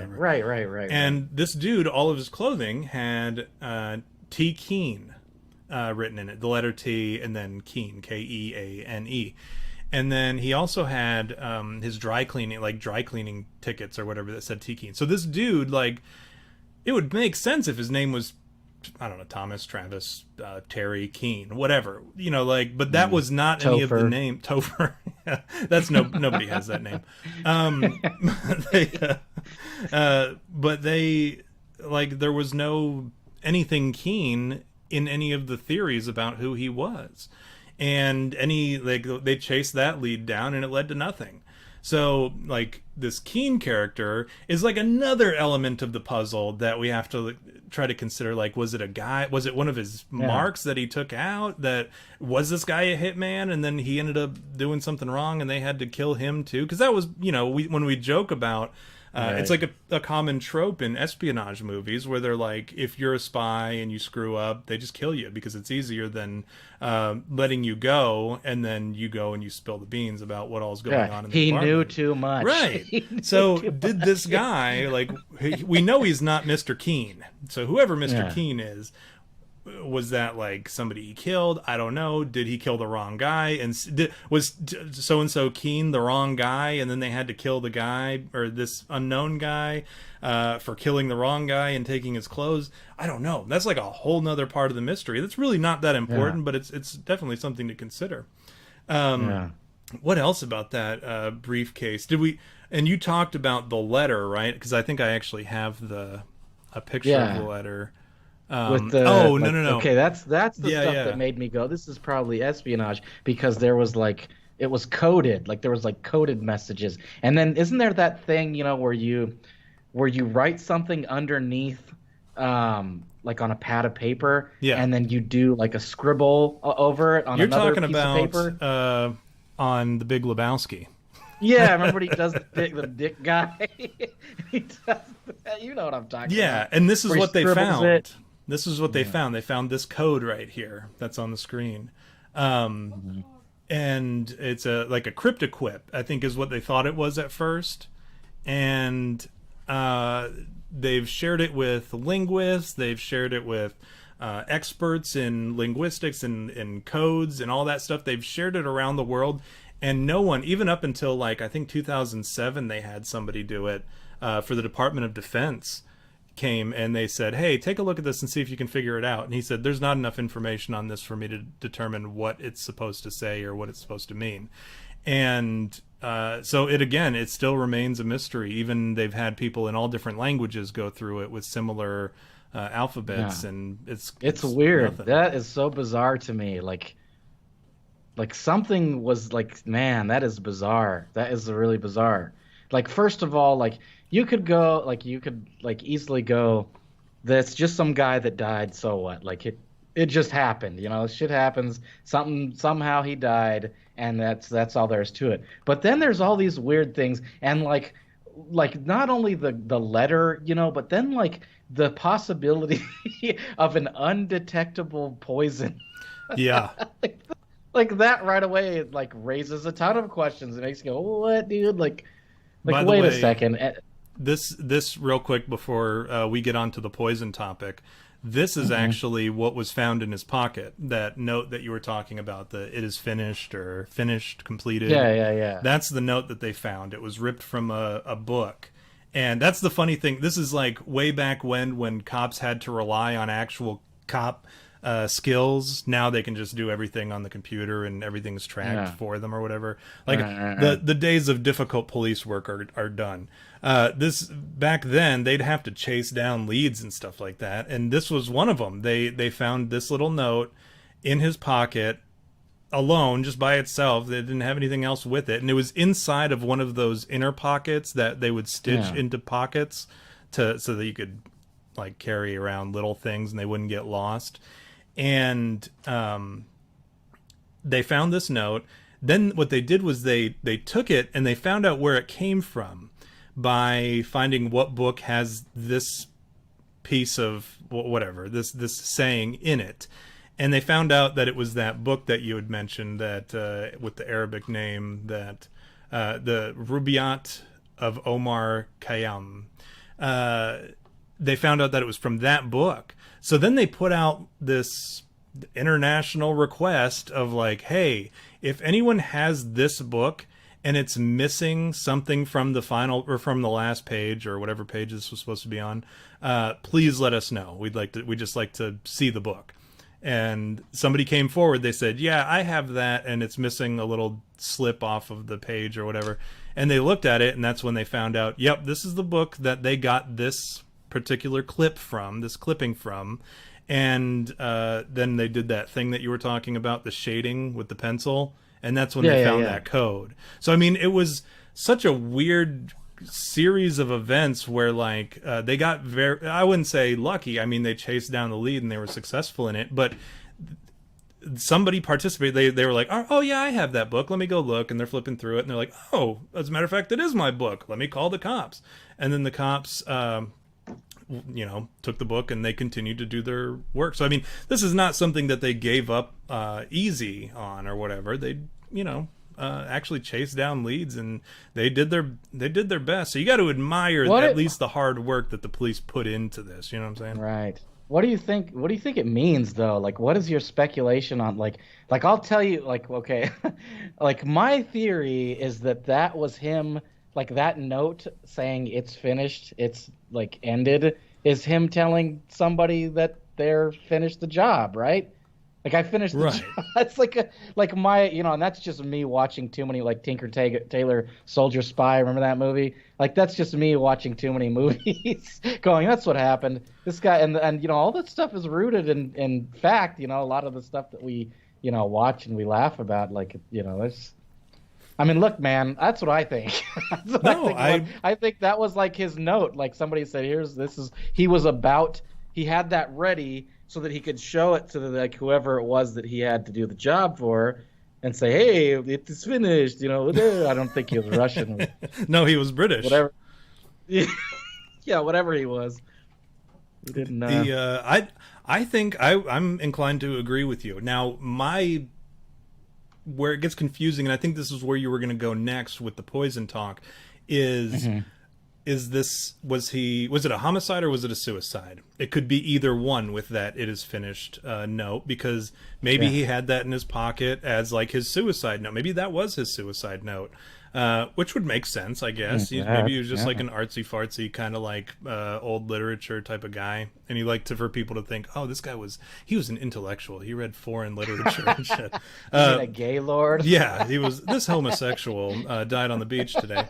Right. And this dude, all of his clothing had T Keen written in it, the letter T and then Keen, Keane. And then he also had his dry cleaning tickets or whatever that said T Keen. So this dude, like, it would make sense if his name was, I don't know, Thomas, Travis, Terry, Keen, whatever, you know, like, but that was not Topher. any of the name. Topher. That's nobody has that name. But they, like, there was no anything Keen in any of the theories about who he was. And they chased that lead down and it led to nothing. So, like, this Keen character is like another element of the puzzle that we have to try to consider. Like, was it a guy? Was it one of his marks that he took out? That was this guy a hitman, and then he ended up doing something wrong, and they had to kill him too? Because that was, you know, when we joke about. It's like a common trope in espionage movies where they're like, if you're a spy and you screw up, they just kill you because it's easier than letting you go, and then you go and you spill the beans about what all's going on in the He department. knew too much. Right. So did this guy, like, we know he's not Mr. Keen. So whoever Mr. Keen is, was that like somebody he killed? I don't know. Did he kill the wrong guy? And was so-and-so Keen the wrong guy, and then they had to kill the guy, or this unknown guy, for killing the wrong guy and taking his clothes? I don't know. That's like a whole nother part of the mystery. That's really not that important, but it's definitely something to consider. What else about that briefcase? And you talked about the letter, right? Because I think I actually have a picture of the letter. With the, no. Okay, that's the stuff that made me go, this is probably espionage, because there was like, it was coded, like there was like coded messages. And then isn't there that thing, you know, where you write something underneath, like on a pad of paper, and then you do like a scribble over it on another piece of paper? You're talking about on The Big Lebowski. Yeah, remember when he does the dick guy? He does that. You know what I'm talking about. Yeah, and this is Where he what they scribbles found. it. This is what they found. They found this code right here that's on the screen. And it's like a cryptoquip, I think is what they thought it was at first. And they've shared it with linguists. They've shared it with experts in linguistics and codes and all that stuff. They've shared it around the world. and no one, even up until like I think 2007, they had somebody do it for the Department of Defense. Came and they said, hey, take a look at this and see if you can figure it out. And he said, there's not enough information on this for me to determine what it's supposed to say or what it's supposed to mean. And so it still remains a mystery. Even they've had people in all different languages go through it with similar alphabets, and it's weird. nothing. That is so bizarre to me. Like something was like, man, that is bizarre. That is really bizarre. Like, first of all, like you could easily go, that's just some guy that died, so what? Like it just happened, shit happens. Somehow he died, and that's all there is to it. But then there's all these weird things, and like not only the letter, but then like the possibility of an undetectable poison. Yeah. like that right away, it like raises a ton of questions. It makes you go, what, dude? Like wait a second. This real quick before we get on to the poison topic. This is actually what was found in his pocket. That note that you were talking about, the "it is finished" or "finished, completed." Yeah. That's the note that they found. It was ripped from a book. And that's the funny thing. This is like way back when cops had to rely on actual cop skills. Now they can just do everything on the computer and everything's tracked for them or whatever. Like the days of difficult police work are done. This back then they'd have to chase down leads and stuff like that, and this was one of them. They found this little note in his pocket alone, just by itself. They didn't have anything else with it, and it was inside of one of those inner pockets that they would stitch into pockets so that you could like carry around little things and they wouldn't get lost. And they found this note. Then what they did was they took it and they found out where it came from by finding what book has this piece of whatever, this saying in it. And they found out that it was that book that you had mentioned, that with the Arabic name, that the Rubaiyat of Omar Khayyam. They found out that it was from that book. So then they put out this international request of like, hey, if anyone has this book and it's missing something from the final or from the last page or whatever page this was supposed to be on, please let us know. We'd just like to see the book. And somebody came forward. They said, yeah, I have that, and it's missing a little slip off of the page or whatever. And they looked at it, and that's when they found out, yep, this is the book that they got this particular clipping from. And then they did that thing that you were talking about, the shading with the pencil, and that's when they found that code. So I mean, it was such a weird series of events where like they got very, I wouldn't say lucky, I mean they chased down the lead and they were successful in it, but somebody participated. They were like, oh yeah, I have that book, let me go look. And they're flipping through it and they're like, oh, as a matter of fact, it is my book, let me call the cops. And then the cops took the book and they continued to do their work. So I mean, this is not something that they gave up easy on or whatever. They actually chased down leads, and they did their best. So you got to admire at least the hard work that the police put into this. You know what I'm saying? Right. What do you think it means though? Like, what is your speculation on like I'll tell you, like, okay, like my theory is that was him, like that note saying it's finished, it's like ended, is him telling somebody that they're finished the job, right? Like, I finished the job. It's like my, and that's just me watching too many, like, Tinker Tailor Soldier Spy. Remember that movie? Like, that's just me watching too many movies going, that's what happened. This guy, and all that stuff is rooted in fact, a lot of the stuff that we, watch and we laugh about, like, it's, I mean, look, man, that's what I think. I think that was like his note. Like somebody said, he had that ready so that he could show it to like whoever it was that he had to do the job for, and say, "Hey, it is finished." I don't think he was Russian. No, he was British. Whatever. Yeah, whatever he was. We didn't know. I think I'm inclined to agree with you. Now, where it gets confusing, and I think this is where you were going to go next with the poison talk, is was it a homicide or was it a suicide? It could be either one with that "it is finished" note, because maybe he had that in his pocket as like his suicide note. Maybe that was his suicide note, which would make sense, I guess. Maybe he was just like an artsy fartsy kind of like old literature type of guy, and he liked for people to think, oh, he was an intellectual. He read foreign literature and shit. A gay lord. Yeah, he was this homosexual died on the beach today.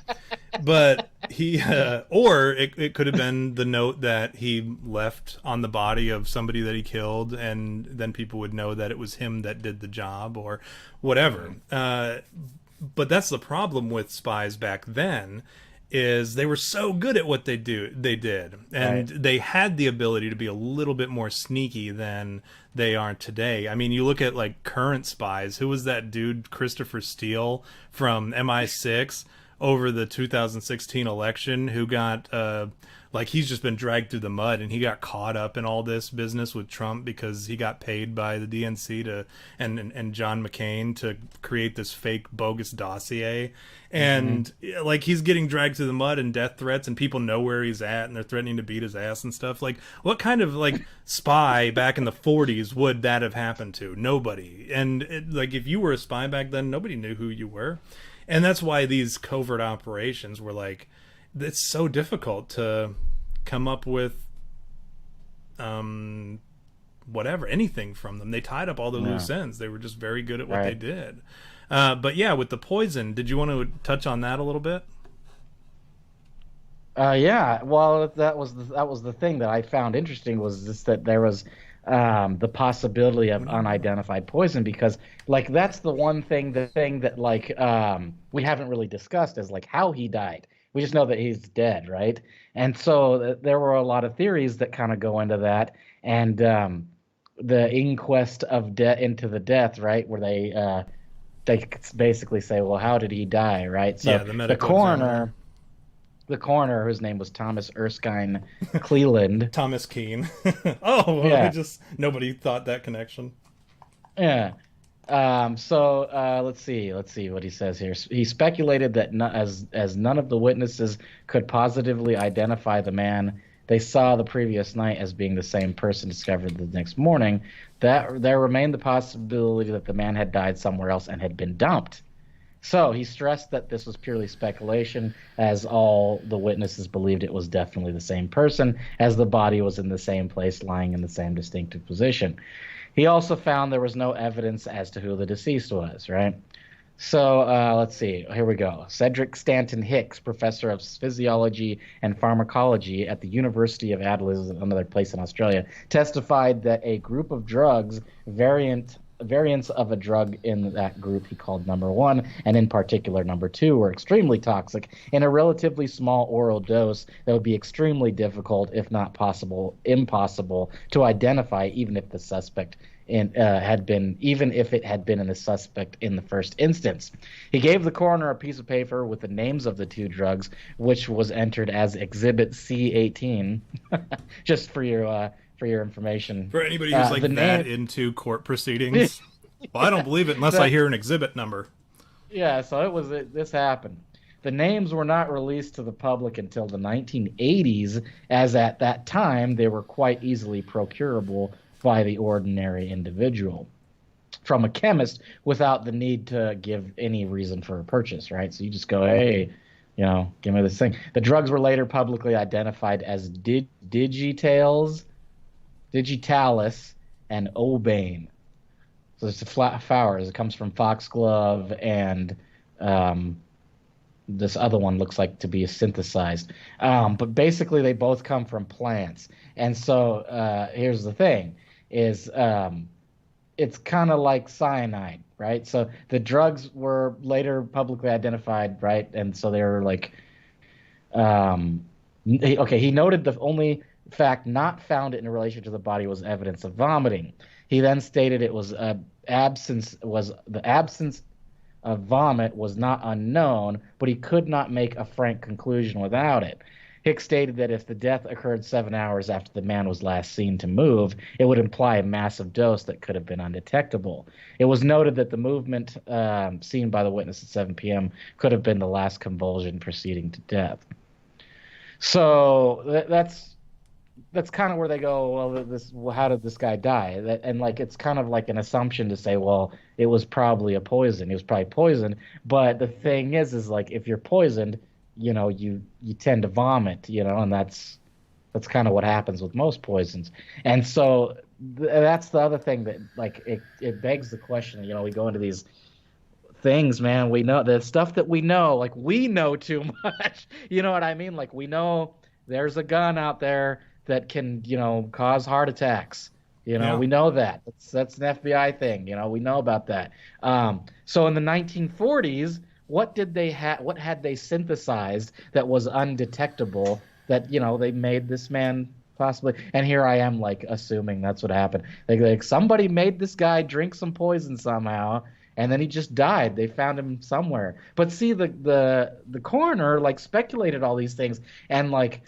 But or it could have been the note that he left on the body of somebody that he killed, and then people would know that it was him that did the job or whatever. But that's the problem with spies back then, is they were so good at what they did, and they had the ability to be a little bit more sneaky than they are today. I mean, you look at like current spies. Who was that dude, Christopher Steele from MI6? Over the 2016 election, who got like he's just been dragged through the mud, and he got caught up in all this business with Trump because he got paid by the DNC and John McCain to create this fake bogus dossier, and like he's getting dragged through the mud and death threats, and people know where he's at and they're threatening to beat his ass and stuff. Like, what kind of like spy back in the 40s would that have happened to? Nobody. And like if you were a spy back then, nobody knew who you were. And that's why these covert operations were like, it's so difficult to come up with anything from them. They tied up all the loose ends. They were just very good at what they did. But yeah, with the poison, did you want to touch on that a little bit? Yeah. Well, that was the thing that I found interesting, was just that there was the possibility of unidentified poison, because like that's the thing that like we haven't really discussed, is like how he died. We just know that he's dead, right? And so there were a lot of theories that kind of go into that, and the inquest of into the death, right, where they basically say, well, how did he die, right? So yeah, the coroner, whose name was Thomas Erskine Cleland. Thomas Keene. Oh, well, yeah. Nobody thought that connection. Yeah. So let's see what he says here. He speculated that as none of the witnesses could positively identify the man they saw the previous night as being the same person discovered the next morning, that there remained the possibility that the man had died somewhere else and had been dumped. So he stressed that this was purely speculation, as all the witnesses believed it was definitely the same person, as the body was in the same place, lying in the same distinctive position. He also found there was no evidence as to who the deceased was, right? So let's see. Here we go. Cedric Stanton Hicks, professor of physiology and pharmacology at the University of Adelaide, another place in Australia, testified that a group of drugs, variants of a drug in that group he called number 1, and in particular number 2, were extremely toxic in a relatively small oral dose that would be extremely difficult, if not impossible, to identify, even if the suspect had been in the suspect in the first instance. He gave the coroner a piece of paper with the names of the 2 drugs, which was entered as Exhibit C18, just for your information. For anybody who's into court proceedings. Well, I don't believe it unless I hear an exhibit number. Yeah, so this happened. The names were not released to the public until the 1980s, as at that time they were quite easily procurable by the ordinary individual from a chemist without the need to give any reason for a purchase, right? So you just go, hey, give me this thing. The drugs were later publicly identified as Digitalis and Obane. So it's flowers. It comes from foxglove, and this other one looks like to be synthesized. But basically, they both come from plants. And so here's the thing: is it's kind of like cyanide, right? So the drugs were later publicly identified, right? And so they were like, he noted the only fact not found in relation to the body was evidence of vomiting. He then stated it was the absence of vomit was not unknown, but he could not make a frank conclusion without it. Hicks stated that if the death occurred 7 hours after the man was last seen to move, it would imply a massive dose that could have been undetectable. It was noted that the movement seen by the witness at 7 p.m. could have been the last convulsion preceding to death. So that's kind of where they go, well, well, how did this guy die? And like it's kind of like an assumption to say, well, it was probably a poison. He was probably poisoned. But the thing is like if you're poisoned, you tend to vomit, and that's kind of what happens with most poisons. And so that's the other thing that like it begs the question. We go into these things, man. We know the stuff that we know, like we know too much. You know what I mean? Like we know there's a gun out there that can, cause heart attacks. Yeah. We know that. That's an FBI thing. We know about that. So in the 1940s, what did they have? What had they synthesized that was undetectable? That they made this man possibly. And here I am, like assuming that's what happened. Like somebody made this guy drink some poison somehow, and then he just died. They found him somewhere. But see, the coroner like speculated all these things, and like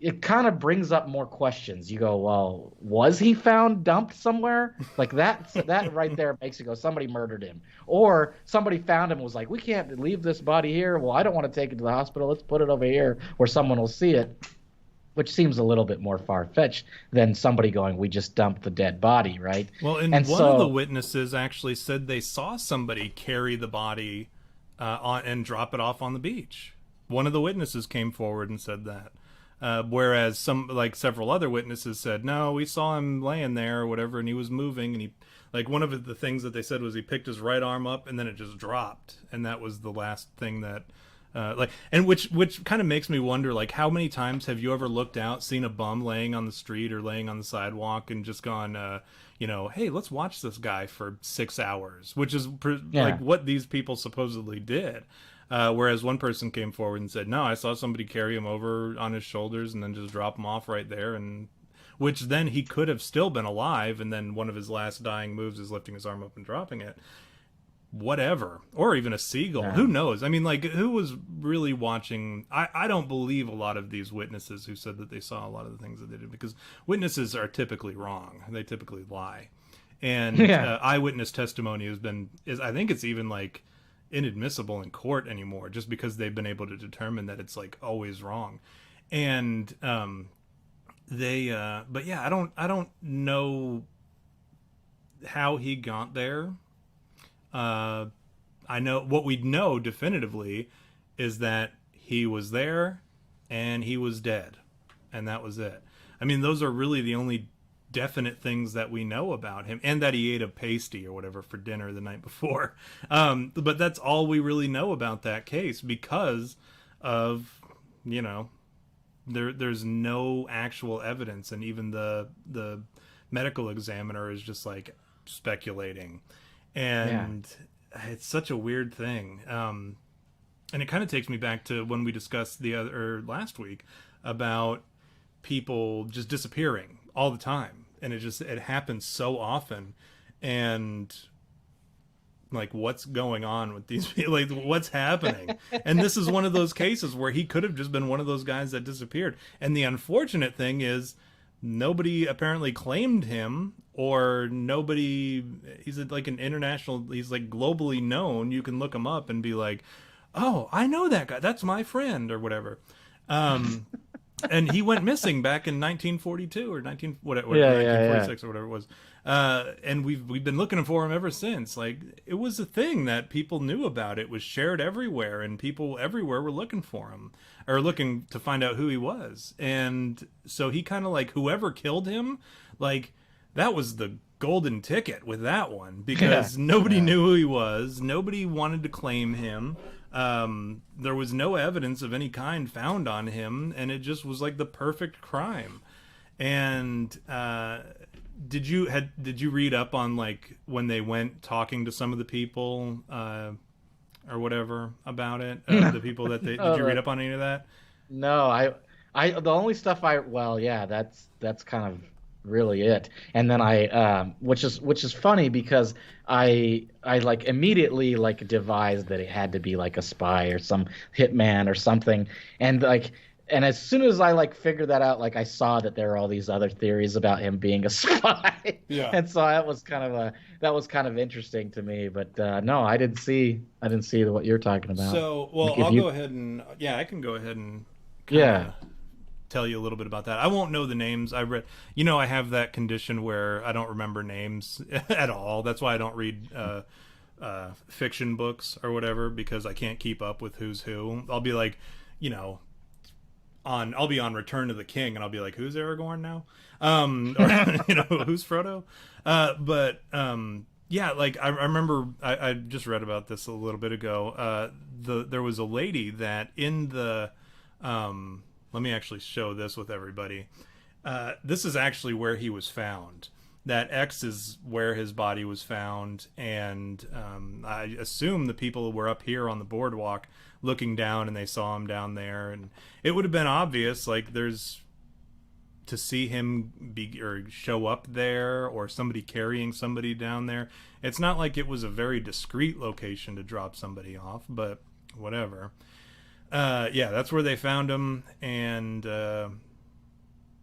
it kind of brings up more questions. You go, well, was he found dumped somewhere? Like that right there makes you go, somebody murdered him, or somebody found him and was like, we can't leave this body here. Well, I don't want to take it to the hospital. Let's put it over here where someone will see it. Which seems a little bit more far-fetched than somebody going, we just dumped the dead body, right? Well, and one of the witnesses actually said they saw somebody carry the body and drop it off on the beach. One of the witnesses came forward and said that. Whereas several other witnesses said, no, we saw him laying there or whatever, and he was moving, and one of the things that they said was he picked his right arm up and then it just dropped, and that was the last thing that and which kind of makes me wonder, like, how many times have you ever looked out, seen a bum laying on the street or laying on the sidewalk and just gone, hey, let's watch this guy for 6 hours, which is like what these people supposedly did. Whereas one person came forward and said, no, I saw somebody carry him over on his shoulders and then just drop him off right there. And which then he could have still been alive. And then one of his last dying moves is lifting his arm up and dropping it. Whatever. Or even a seagull. Yeah. Who knows? I mean, like, who was really watching? I don't believe a lot of these witnesses who said that they saw a lot of the things that they did, because witnesses are typically wrong. They typically lie. And eyewitness testimony I think it's even like inadmissible in court anymore, just because they've been able to determine that it's like always wrong. And but yeah, I don't know how he got there. I know what we know definitively is that he was there and he was dead, and that was it. I mean, those are really the only definite things that we know about him, and that he ate a pasty or whatever for dinner the night before. But that's all we really know about that case, because of, there's no actual evidence, and even the medical examiner is just like speculating. And it's such a weird thing. And it kind of takes me back to when we discussed last week about people just disappearing all the time. And it happens so often. And like, what's going on with these people? Like, what's happening? And this is one of those cases where he could have just been one of those guys that disappeared. And the unfortunate thing is, nobody apparently claimed him, or he's like an international, he's like globally known. You can look him up and be like, oh, I know that guy. That's my friend, or whatever. And he went missing back in 1942 or 1946 or whatever it was. And we've been looking for him ever since. Like, it was a thing that people knew about. It was shared everywhere, and people everywhere were looking for him, or looking to find out who he was. And so he kind of, like, whoever killed him, like, that was the golden ticket with that one, because nobody knew who he was. Nobody wanted to claim him. There was no evidence of any kind found on him, and it just was like the perfect crime. And did you read up on, like, when they went talking to some of the people or whatever about it? The people that did you read up on any of that? No, I the only stuff that's kind of really it. And then which is funny, because I like immediately like devised that it had to be like a spy or some hitman or something, and as soon as I like figured that out, like I saw that there are all these other theories about him being a spy. And so that was kind of interesting to me. But no, I didn't see what you're talking about. So, well, like, I'll go ahead and I can go ahead and tell you a little bit about that. I won't know the names. I read, I have that condition where I don't remember names at all. That's why I don't read fiction books or whatever, because I can't keep up with who's who. I'll be like, I'll be on Return of the King, and I'll be like, who's Aragorn now? Or, who's Frodo? Yeah, like I remember, I just read about this a little bit ago. There was a lady that in the, let me actually show this with everybody. This is actually where he was found. That X is where his body was found, and I assume the people were up here on the boardwalk looking down, and they saw him down there, and it would have been obvious, like to see him show up there, or somebody carrying somebody down there. It's not like it was a very discreet location to drop somebody off, but whatever. Yeah, that's where they found him, and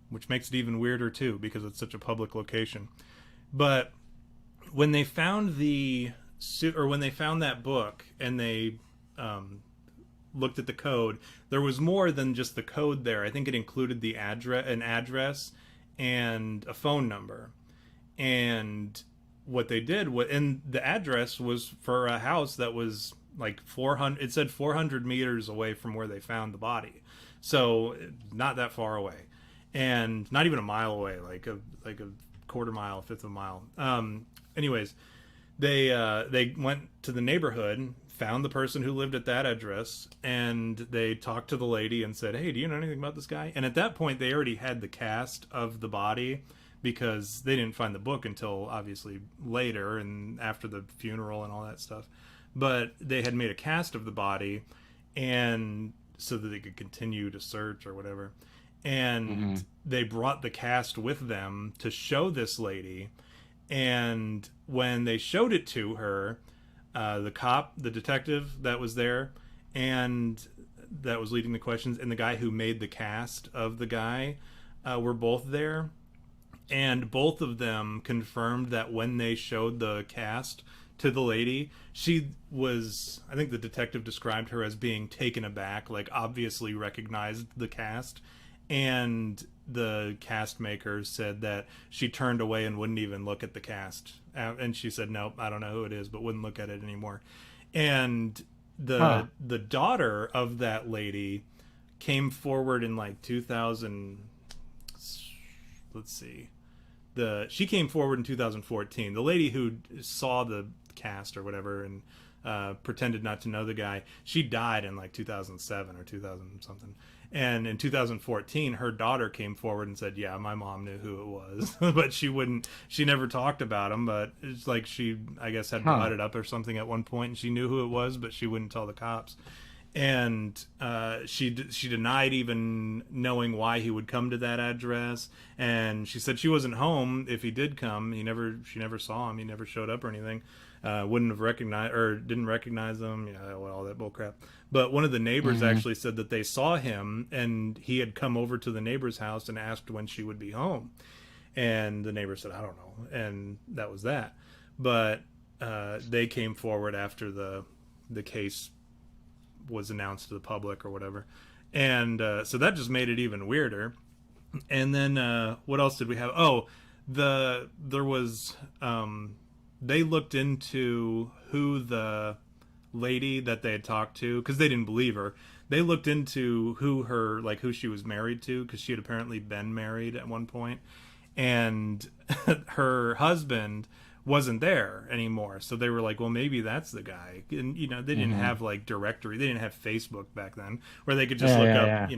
which makes it even weirder too, because it's such a public location. But when they found when they found that book and they looked at the code, there was more than just the code there. I think it included an address and a phone number. And what they did, and the address was for a house that was like 400. It said 400 meters away from where they found the body, so not that far away, and not even a mile away, like a quarter mile, fifth of a mile. Anyways, they went to the neighborhood, found the person who lived at that address, and they talked to the lady and said, hey, do you know anything about this guy? And at that point, they already had the cast of the body, because they didn't find the book until obviously later and after the funeral and all that stuff. But they had made a cast of the body, and so that they could continue to search or whatever. And they brought the cast with them to show this lady. And when they showed it to her, the detective that was there and that was leading the questions, and the guy who made the cast of the guy were both there. And both of them confirmed that when they showed the cast to the lady, she was, I think the detective described her as being taken aback, like obviously recognized the cast. And the cast maker said that she turned away and wouldn't even look at the cast. And she said, nope, I don't know who it is, but wouldn't look at it anymore. And the daughter of that lady came forward in like 2000, let's see. She came forward in 2014. The lady who saw the cast or whatever and pretended not to know the guy, she died in like 2007 or 2000 something. And in 2014, her daughter came forward and said, yeah, my mom knew who it was. But she never talked about him. But it's like she, I guess, had brought it up or something at one point, and she knew who it was, but she wouldn't tell the cops. And she denied even knowing why he would come to that address, and she said she wasn't home if he did come. She never saw him. He never showed up or anything. Wouldn't have recognized, or didn't recognize him. All that bullcrap. But one of the neighbors actually said that they saw him, and he had come over to the neighbor's house and asked when she would be home. And the neighbor said, I don't know, and that was that. But they came forward after the case was announced to the public or whatever, and so that just made it even weirder. And then what else did we have? There was they looked into who the lady that they had talked to, because they didn't believe her. They looked into who she was married to, because she had apparently been married at one point, and her husband wasn't there anymore. So they were like, well, maybe that's the guy. And they didn't have like directory, they didn't have Facebook back then where they could just look up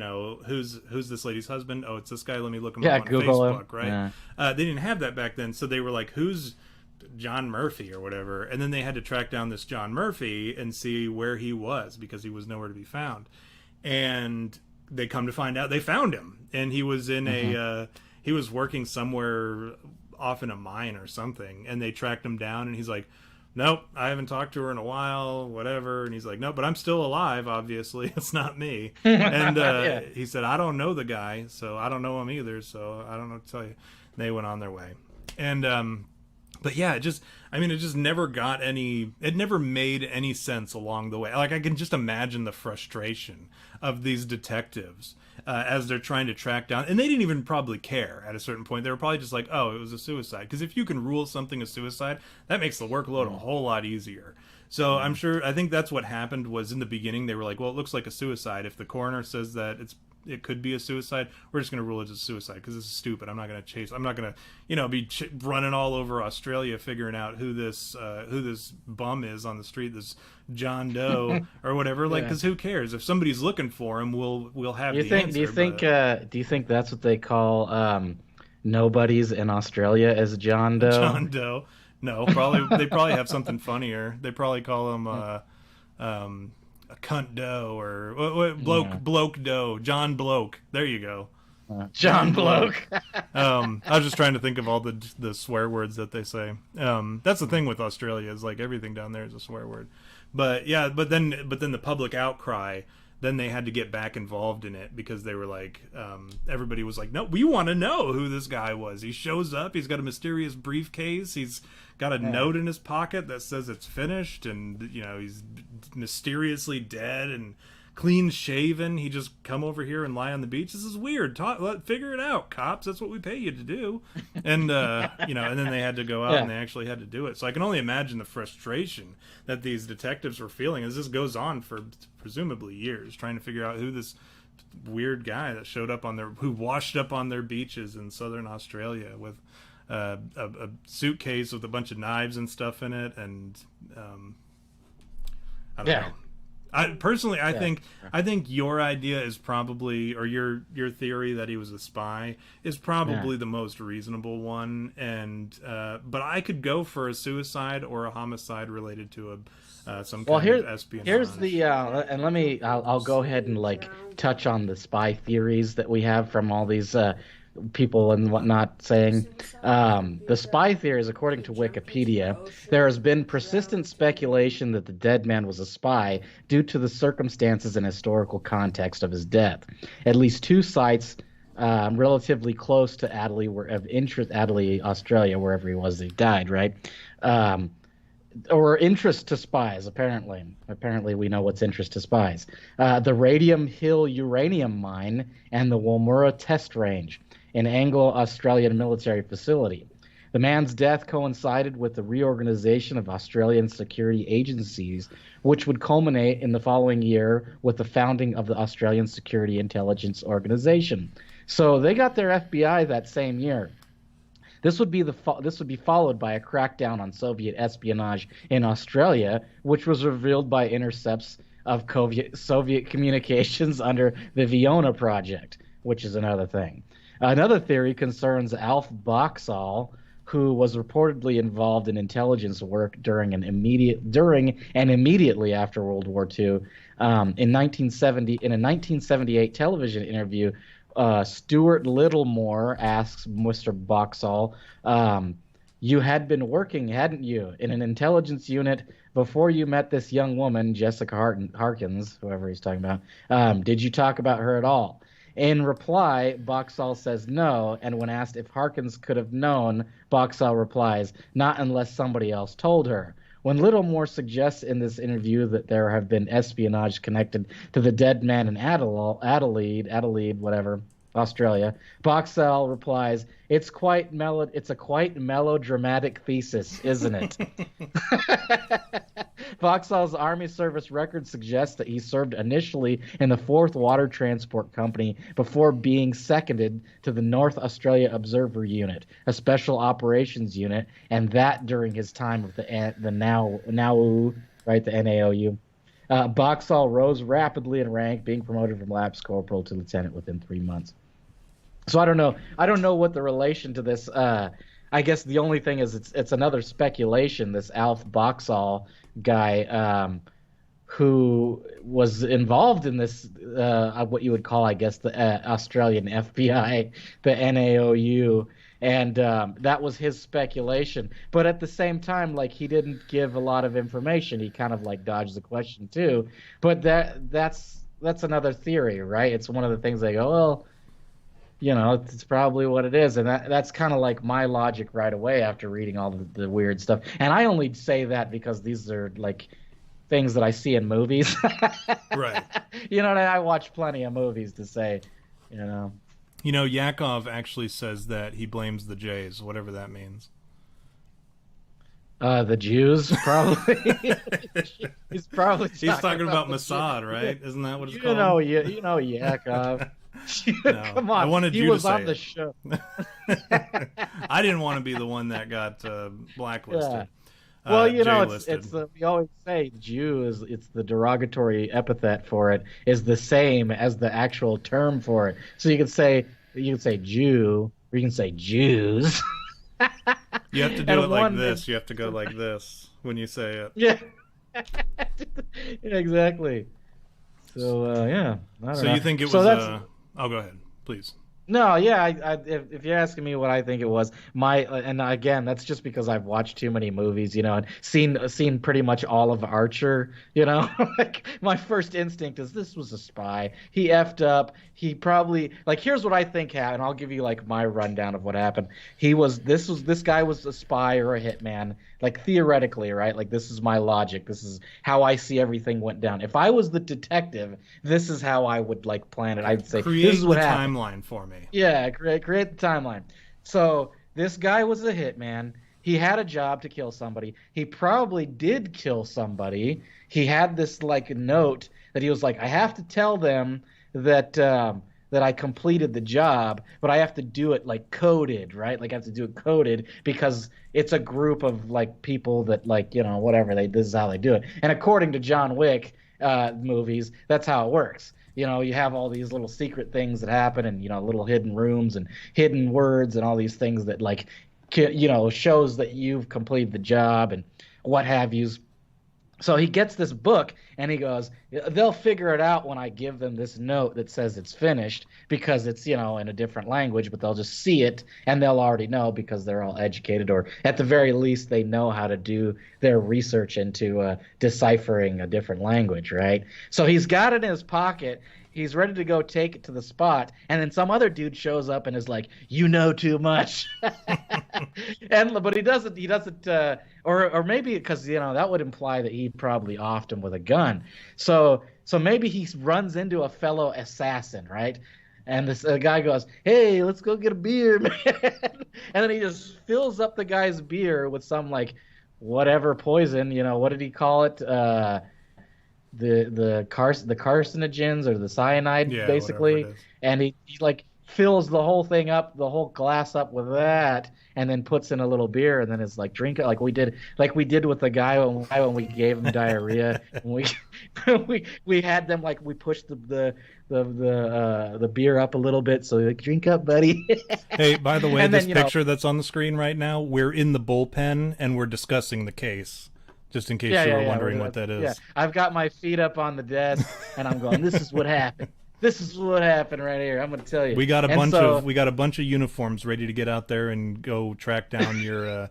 who's this lady's husband. Oh, it's this guy, let me look him up on Google Facebook him. Right. They didn't have that back then, so they were like, who's John Murphy or whatever. And then they had to track down this John Murphy and see where he was, because he was nowhere to be found. And they come to find out they found him, and he was in he was working somewhere off in a mine or something, and they tracked him down, and he's like, nope, I haven't talked to her in a while, whatever. And he's like, no, but I'm still alive, obviously. It's not me. And he said, I don't know the guy, so I don't know him either, so I don't know what to tell you. They went on their way. And But yeah, it just never got any, it never made any sense along the way. Like, I can just imagine the frustration of these detectives as they're trying to track down, and they didn't even probably care at a certain point. They were probably just like, oh, it was a suicide. Because if you can rule something a suicide, that makes the workload a whole lot easier. So I think that's what happened was in the beginning, they were like, well, it looks like a suicide. If the coroner says that it could be a suicide, we're just going to rule it as a suicide because this is stupid. I'm not going to be running all over Australia figuring out who this bum is on the street, this John Doe or whatever. Like, because who cares? If somebody's looking for him, we'll have the answer. Do you think that's what they call nobodies in Australia as John Doe? John Doe. No, they probably have something funnier. They probably call him a cunt doe or bloke doe. John Bloke. There you go. John Bloke. I was just trying to think of all the swear words that they say. That's the thing with Australia is like everything down there is a swear word. But yeah, but then the public outcry, then they had to get back involved in it because they were like, everybody was like, no, we want to know who this guy was. He shows up, he's got a mysterious briefcase, he's got a note in his pocket that says it's finished, and he's mysteriously dead and clean shaven. He just come over here and lie on the beach. This is weird. Figure it out, cops. That's what we pay you to do. And and then they had to go out and they actually had to do it. So I can only imagine the frustration that these detectives were feeling as this goes on for presumably years, trying to figure out who this weird guy that who washed up on their beaches in southern Australia with a suitcase with a bunch of knives and stuff in it, and I don't know. I think your idea is probably, or your theory that he was a spy is probably the most reasonable one, and but I could go for a suicide or a homicide related to some kind of espionage. Here's the and I'll go ahead and like touch on the spy theories that we have from all these people and whatnot saying. The spy theories, according to Wikipedia, there has been persistent speculation that the dead man was a spy due to the circumstances and historical context of his death. At least two sites relatively close to Adelaide were of interest, Adelaide, Australia, wherever he was, he died, right? Or interest to spies, apparently. Apparently we know what's interest to spies. The Radium Hill uranium mine and the Woomera test range, an Anglo-Australian military facility. The man's death coincided with the reorganization of Australian security agencies, which would culminate in the following year with the founding of the Australian Security Intelligence Organization. So they got their FBI that same year. This would be followed by a crackdown on Soviet espionage in Australia, which was revealed by intercepts of Soviet communications under the Vienna Project, which is another thing. Another theory concerns Alf Boxall, who was reportedly involved in intelligence work during and immediately after World War II. In a 1978 television interview, Stuart Littlemore asks Mr. Boxall, you had been working, hadn't you, in an intelligence unit before you met this young woman, Jessica Harkins, whoever he's talking about. Did you talk about her at all? In reply, Boxall says no, and when asked if Harkins could have known, Boxall replies, not unless somebody else told her. When Littlemore suggests in this interview that there have been espionage connected to the dead man in Adelaide, whatever, Australia, Boxall replies, it's a quite melodramatic thesis, isn't it? Boxall's Army service record suggests that he served initially in the 4th Water Transport Company before being seconded to the North Australia Observer Unit, a special operations unit, and that during his time with the NAOU, right, the NAOU. Boxall rose rapidly in rank, being promoted from Lapse Corporal to Lieutenant within 3 months. So I don't know what the relation to this. I guess the only thing is it's another speculation. This Alf Boxall guy, who was involved in this, what you would call, I guess, the Australian FBI, the NAOU, and that was his speculation. But at the same time, like, he didn't give a lot of information. He kind of like dodged the question too. But that's another theory, right? It's one of the things they go, well, it's probably what it is. And that's kind of like my logic right away after reading all the weird stuff. And I only say that because these are like things that I see in movies. Right. I watch plenty of movies to say, you know. Yakov actually says that he blames the Jays, whatever that means. The Jews, probably. He's talking about Mossad, right? Isn't that what it's called? Yakov. No, Come on, I wanted he you was to say on the it. show. I didn't want to be the one that got blacklisted. Yeah. Well, J-listed. we always say Jew it's the derogatory epithet for it is the same as the actual term for it. So you can say Jew, or you can say Jews. You have to do it like this. You have to go like this when you say it. Yeah. Yeah, exactly. So yeah. I don't know. You think it was? Oh, go ahead, please. No, yeah. If you're asking me what I think it was, and again, that's just because I've watched too many movies, and seen pretty much all of Archer. Like my first instinct is this was a spy. He effed up. He probably here's what I think happened. I'll give you like my rundown of what happened. This guy was a spy or a hitman. Like theoretically, right? Like this is my logic. This is how I see everything went down. If I was the detective, this is how I would plan it. I'd say create this is what the happened. timeline for me. Yeah, create the timeline. So this guy was a hitman. He had a job to kill somebody. He probably did kill somebody. He had this note that he was like, I have to tell them that I completed the job, but I have to do it coded, right? I have to do it coded because it's a group of people that whatever this is how they do it. And according to John Wick movies, that's how it works. You have all these little secret things that happen and little hidden rooms and hidden words and all these things that shows that you've completed the job and what have you. So he gets this book and he goes, they'll figure it out when I give them this note that says it's finished because it's, in a different language, but they'll just see it and they'll already know because they're all educated, or at the very least they know how to do their research into deciphering a different language, right? So he's got it in his pocket. He's ready to go take it to the spot, and then some other dude shows up and is like, "You know too much," but he doesn't, or maybe because that would imply that he probably offed him with a gun. So maybe he runs into a fellow assassin, right? And this guy goes, "Hey, let's go get a beer, man," and then he just fills up the guy's beer with some whatever poison, what did he call it? The carcinogens or the cyanide, basically, and he fills the whole thing up, the whole glass up with that, and then puts in a little beer, and then it's drink it like we did with the guy when we gave him diarrhea. we had them we pushed the beer up a little bit, so drink up, buddy. Hey, by the way, this picture that's on the screen right now, we're in the bullpen and we're discussing the case. Just in case you were wondering what that is. Yeah, I've got my feet up on the desk, and I'm going, this is what happened. This is what happened right here. I'm going to tell you. We got a bunch of uniforms ready to get out there and go track down your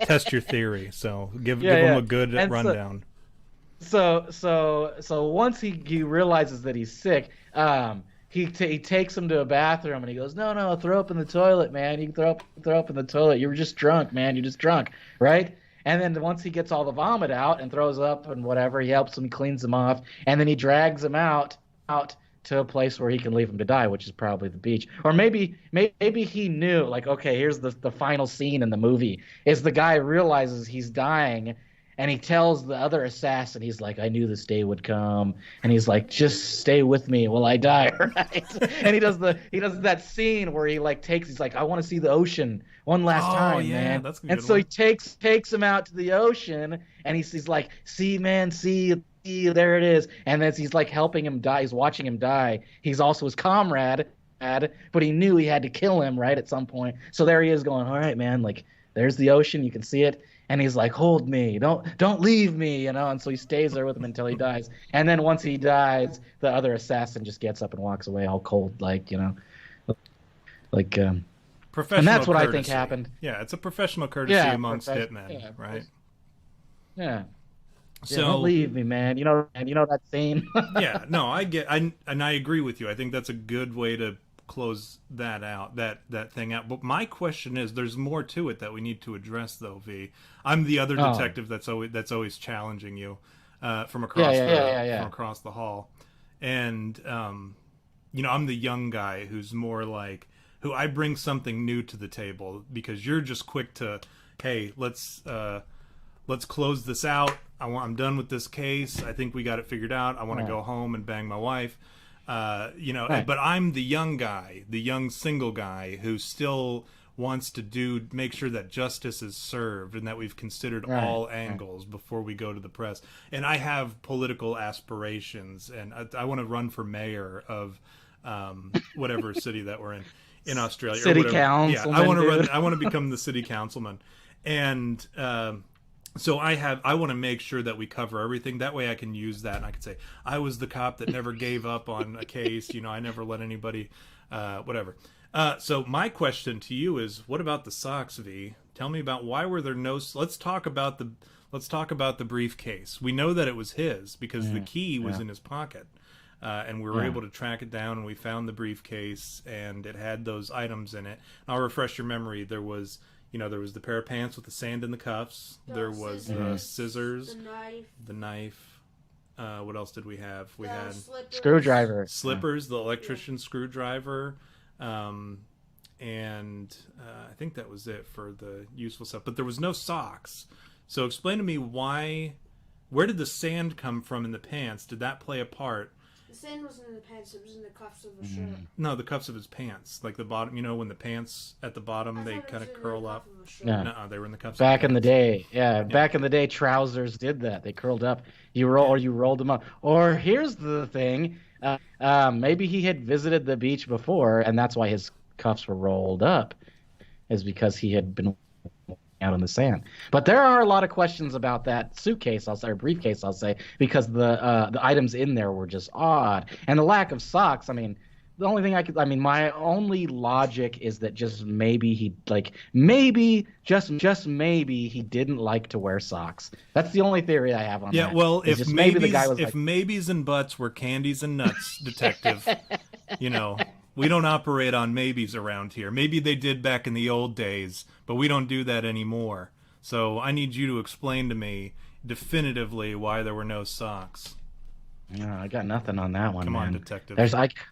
test your theory. So give them a good rundown. So once he realizes that he's sick, he takes him to a bathroom and he goes, no, throw up in the toilet, man. You can throw up in the toilet. You were just drunk, man. You're just drunk, right? And then once he gets all the vomit out and throws up and whatever, he helps him, cleans him off, and then he drags him out to a place where he can leave him to die, which is probably the beach. Or maybe he knew, okay, here's the final scene in the movie, is the guy realizes he's dying, and he tells the other assassin, he's like, I knew this day would come, and he's like, just stay with me while I die, right? And he does that scene where he he's like, I want to see the ocean one last time, man. That's a good and so one. he takes him out to the ocean, and he's like, see, man, see, there it is. And as he's helping him die, he's watching him die. He's also his comrade, but he knew he had to kill him, right, at some point. So there he is going, all right, man, there's the ocean, you can see it. And he's like, hold me, don't leave me, And so he stays there with him until he dies. And then once he dies, the other assassin just gets up and walks away all cold, professional and that's what courtesy. I think happened. Yeah, it's a professional courtesy amongst hitmen, right? Yeah. So don't leave me, man. And you know that scene. Yeah, no, I agree with you. I think that's a good way to close that out, that thing out. But my question is, there's more to it that we need to address, though. V, I'm the other detective that's always challenging you from across from across the hall, and you know, I'm the young guy who's more like, who I bring something new to the table, because you're just quick to, hey, let's close this out. I'm done with this case. I think we got it figured out. I want to go home and bang my wife. You know, but I'm the young guy, the young single guy who still wants to make sure that justice is served and that we've considered all angles before we go to the press. And I have political aspirations, and I want to run for mayor of whatever city that we're in Australia. City councilman. Yeah, I want to become the city councilman, and so I want to make sure that we cover everything. That way I can use that and I can say, I was the cop that never gave up on a case. You know, I never let anybody, whatever. So my question to you is, what about the socks, V? Tell me about why were there no, let's talk about the briefcase. We know that it was his because the key was in his pocket. And we were able to track it down, and we found the briefcase, and it had those items in it. And I'll refresh your memory. There was the pair of pants with the sand in the cuffs. There was the scissors, the knife. What else did we have? We had slippers, the electrician screwdriver, and I think that was it for the useful stuff. But there was no socks. So explain to me where did the sand come from in the pants? Did that play a part? The sand wasn't in the pants, it was in the cuffs of the shirt. No, the cuffs of his pants. Like the bottom, you know, when the pants at the bottom, they kind of curl up. No, they were in the cuffs. Back in the day, back in the day, trousers did that. They curled up. You rolled them up. Or here's the thing. Maybe he had visited the beach before, and that's why his cuffs were rolled up, is because he had been out in the sand. But there are a lot of questions about that suitcase, or briefcase, I'll say, because the items in there were just odd, and the lack of socks. I mean, the only thing my only logic is that just maybe he just maybe he didn't like to wear socks. That's the only theory I have on that. Yeah, well, if maybe the guy was if maybes and butts were candies and nuts, detective, you know. We don't operate on maybes around here. Maybe they did back in the old days, but we don't do that anymore. So I need you to explain to me definitively why there were no socks. No, I got nothing on that one. Come on, man. detective.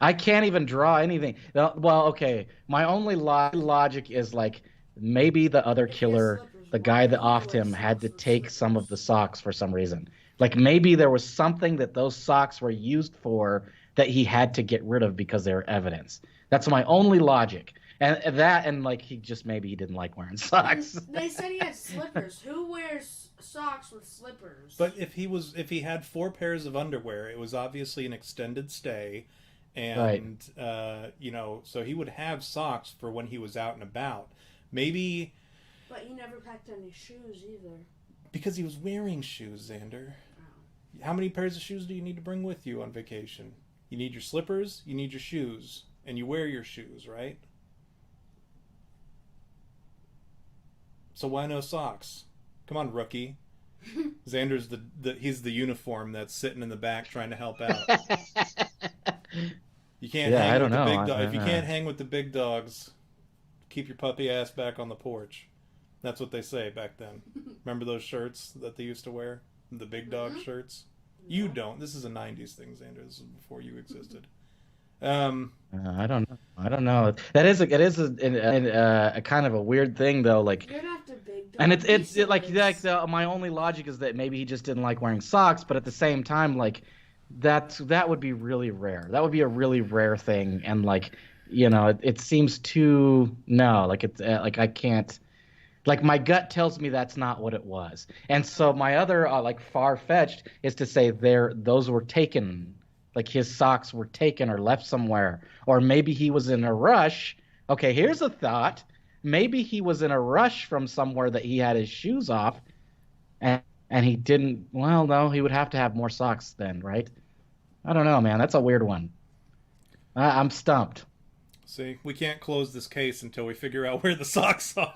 I can't even draw anything. Well, okay. My only logic is like maybe the other killer, the guy that offed him, had to take some of the socks for some reason. Like maybe there was something that those socks were used for that he had to get rid of because they were evidence. That's my only logic. And like he didn't like wearing socks. They said he had slippers. Who wears socks with slippers? But if he had 4 pairs of underwear, it was obviously an extended stay, and you know, so he would have socks for when he was out and about. Maybe. But he never packed any shoes either. Because he was wearing shoes, Xander. Oh. How many pairs of shoes do you need to bring with you on vacation? You need your slippers, you need your shoes, and you wear your shoes, right? So why no socks? Come on, rookie. Xander's he's the uniform that's sitting in the back trying to help out. You can't hang with the big dogs. If you can't hang with the big dogs, keep your puppy ass back on the porch. That's what they say back then. Remember those shirts that they used to wear? The big dog shirts? You don't. This is a 90s thing, Xander. This is before you existed. I don't know. It is a kind of a weird thing, though. Like, you're not the big dog. And it's my only logic is that maybe he just didn't like wearing socks, but at the same time, like that would be really rare. That would be a really rare thing, and like, you know, it seems too like it's like I can't. Like, my gut tells me that's not what it was. And so my other, like, far-fetched is to say those were taken. Like, his socks were taken or left somewhere. Or maybe he was in a rush. Okay, here's a thought. Maybe he was in a rush from somewhere that he had his shoes off. And he didn't. Well, no, he would have to have more socks then, right? I don't know, man. That's a weird one. I'm stumped. See, we can't close this case until we figure out where the socks are.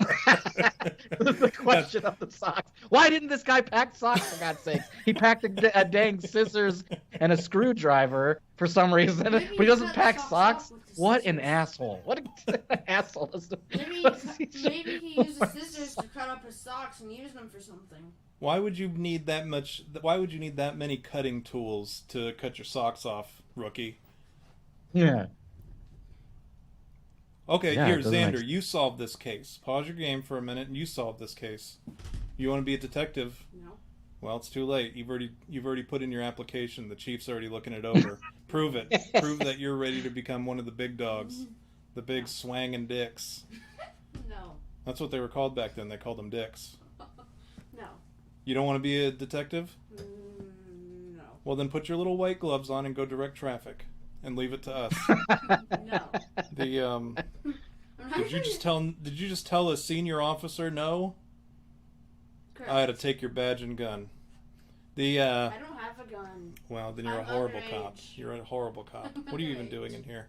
The question of the socks. Why didn't this guy pack socks, for God's sake? He packed a dang scissors and a screwdriver for some reason, but he doesn't pack socks. What an scissors. asshole! What an asshole! Maybe he uses scissors to cut up his socks and use them for something. Why would you need that much? Why would you need that many cutting tools to cut your socks off, rookie? Yeah. Okay, Yeah, here, it doesn't Xander, make- you solve this case. Pause your game for a minute and you solve this case. You want to be a detective? No. Well, it's too late. You've already put in your application. The chief's already looking it over. Prove it. Prove that you're ready to become one of the big dogs, the big swangin' dicks. No. That's what they were called back then. They called them dicks. No. You don't want to be a detective? No. Well, then put your little white gloves on and go direct traffic, and leave it to us. No. The Did you just tell a senior officer no? Correct. I had to take your badge and gun. The I don't have a gun. Well, then you're I'm a horrible underage. cop. You're a horrible cop. I'm What are you even underage. doing in here?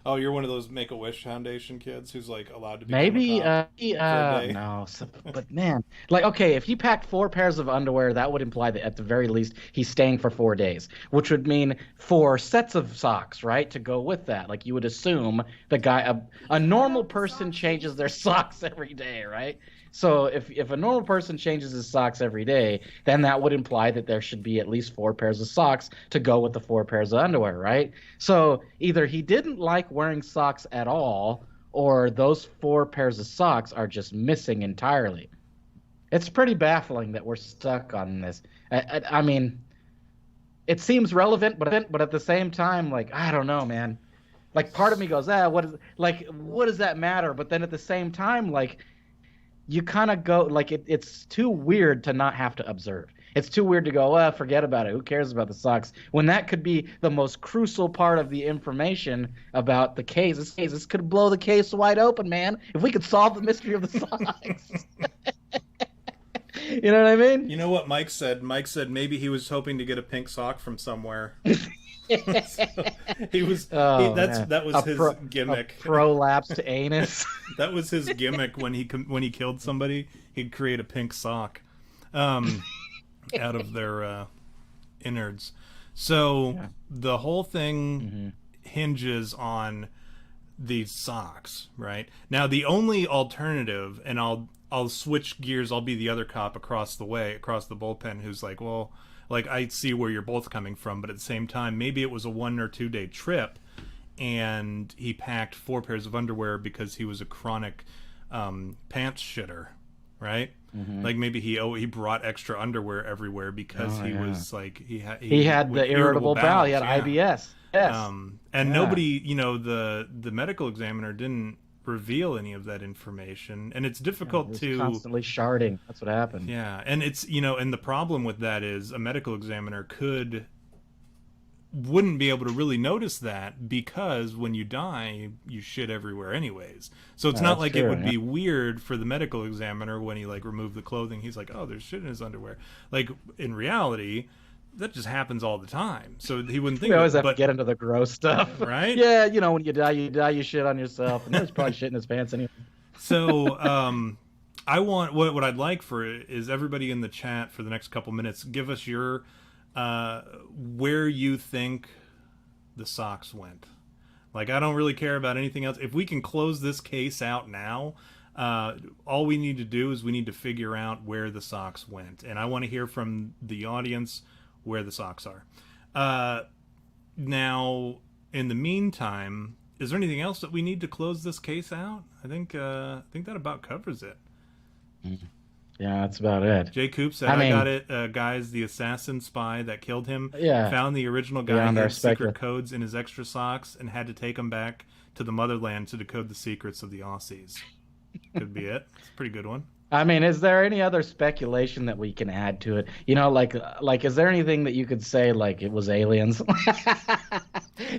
Oh, you're one of those Make-A-Wish Foundation kids who's like allowed to be Maybe, a day. no, but man, like, okay, if he packed 4 pairs of underwear, that would imply that at the very least he's staying for 4 days, which would mean 4 sets of socks, right, to go with that. Like, you would assume the guy, a normal person changes their socks every day, right? So if a normal person changes his socks every day, then that would imply that there should be at least 4 pairs of socks to go with the 4 pairs of underwear, right? So either he didn't like wearing socks at all, or those 4 pairs of socks are just missing entirely. It's pretty baffling that we're stuck on this. I mean, it seems relevant, but at the same time, like, I don't know, man. Like, part of me goes, what does that matter? But then at the same time, like, you kind of go, like, it's too weird to not have to observe. It's too weird to go, well, forget about it. Who cares about the socks? When that could be the most crucial part of the information about the case. This could blow the case wide open, man. If we could solve the mystery of the socks. You know what I mean? You know what Mike said? Mike said maybe he was hoping to get a pink sock from somewhere. He was. That was his gimmick. A prolapsed anus. That was his gimmick when he killed somebody. He'd create a pink sock, out of their innards. So the whole thing hinges on these socks, right? Now the only alternative, and I'll switch gears. I'll be the other cop across the bullpen who's like, well. Like, I see where you're both coming from, but at the same time, maybe it was a 1 or 2 day trip, and he packed 4 pairs of underwear because he was a chronic pants shitter, right? Mm-hmm. Like, maybe he brought extra underwear everywhere because was like he had the irritable bowel. He had IBS. Yes. And nobody, the medical examiner didn't reveal any of that information, and it's difficult to constantly sharding. That's what happened. Yeah, and it's and the problem with that is a medical examiner wouldn't be able to really notice that because when you die you shit everywhere anyways. So it's not like true, it would be weird for the medical examiner when he like removed the clothing. He's like, oh, there's shit in his underwear. Like, in reality, that just happens all the time. So he wouldn't think. We always have to get into the gross stuff, right? Yeah, when you die, you shit on yourself, and there's probably shit in his pants anyway. So, I want what I'd like is everybody in the chat for the next couple minutes, give us your where you think the socks went. Like, I don't really care about anything else. If we can close this case out now, all we need to do is we need to figure out where the socks went, and I want to hear from the audience where the socks are. Now, in the meantime, is there anything else that we need to close this case out? I think that about covers it. Yeah, that's about it. Jay Coop said, I got it, guys. The assassin spy that killed him found the original guy who had secret codes in his extra socks and had to take them back to the motherland to decode the secrets of the Aussies. Could be it. It's a pretty good one. I mean, is there any other speculation that we can add to it? Like, is there anything that you could say, like, it was aliens?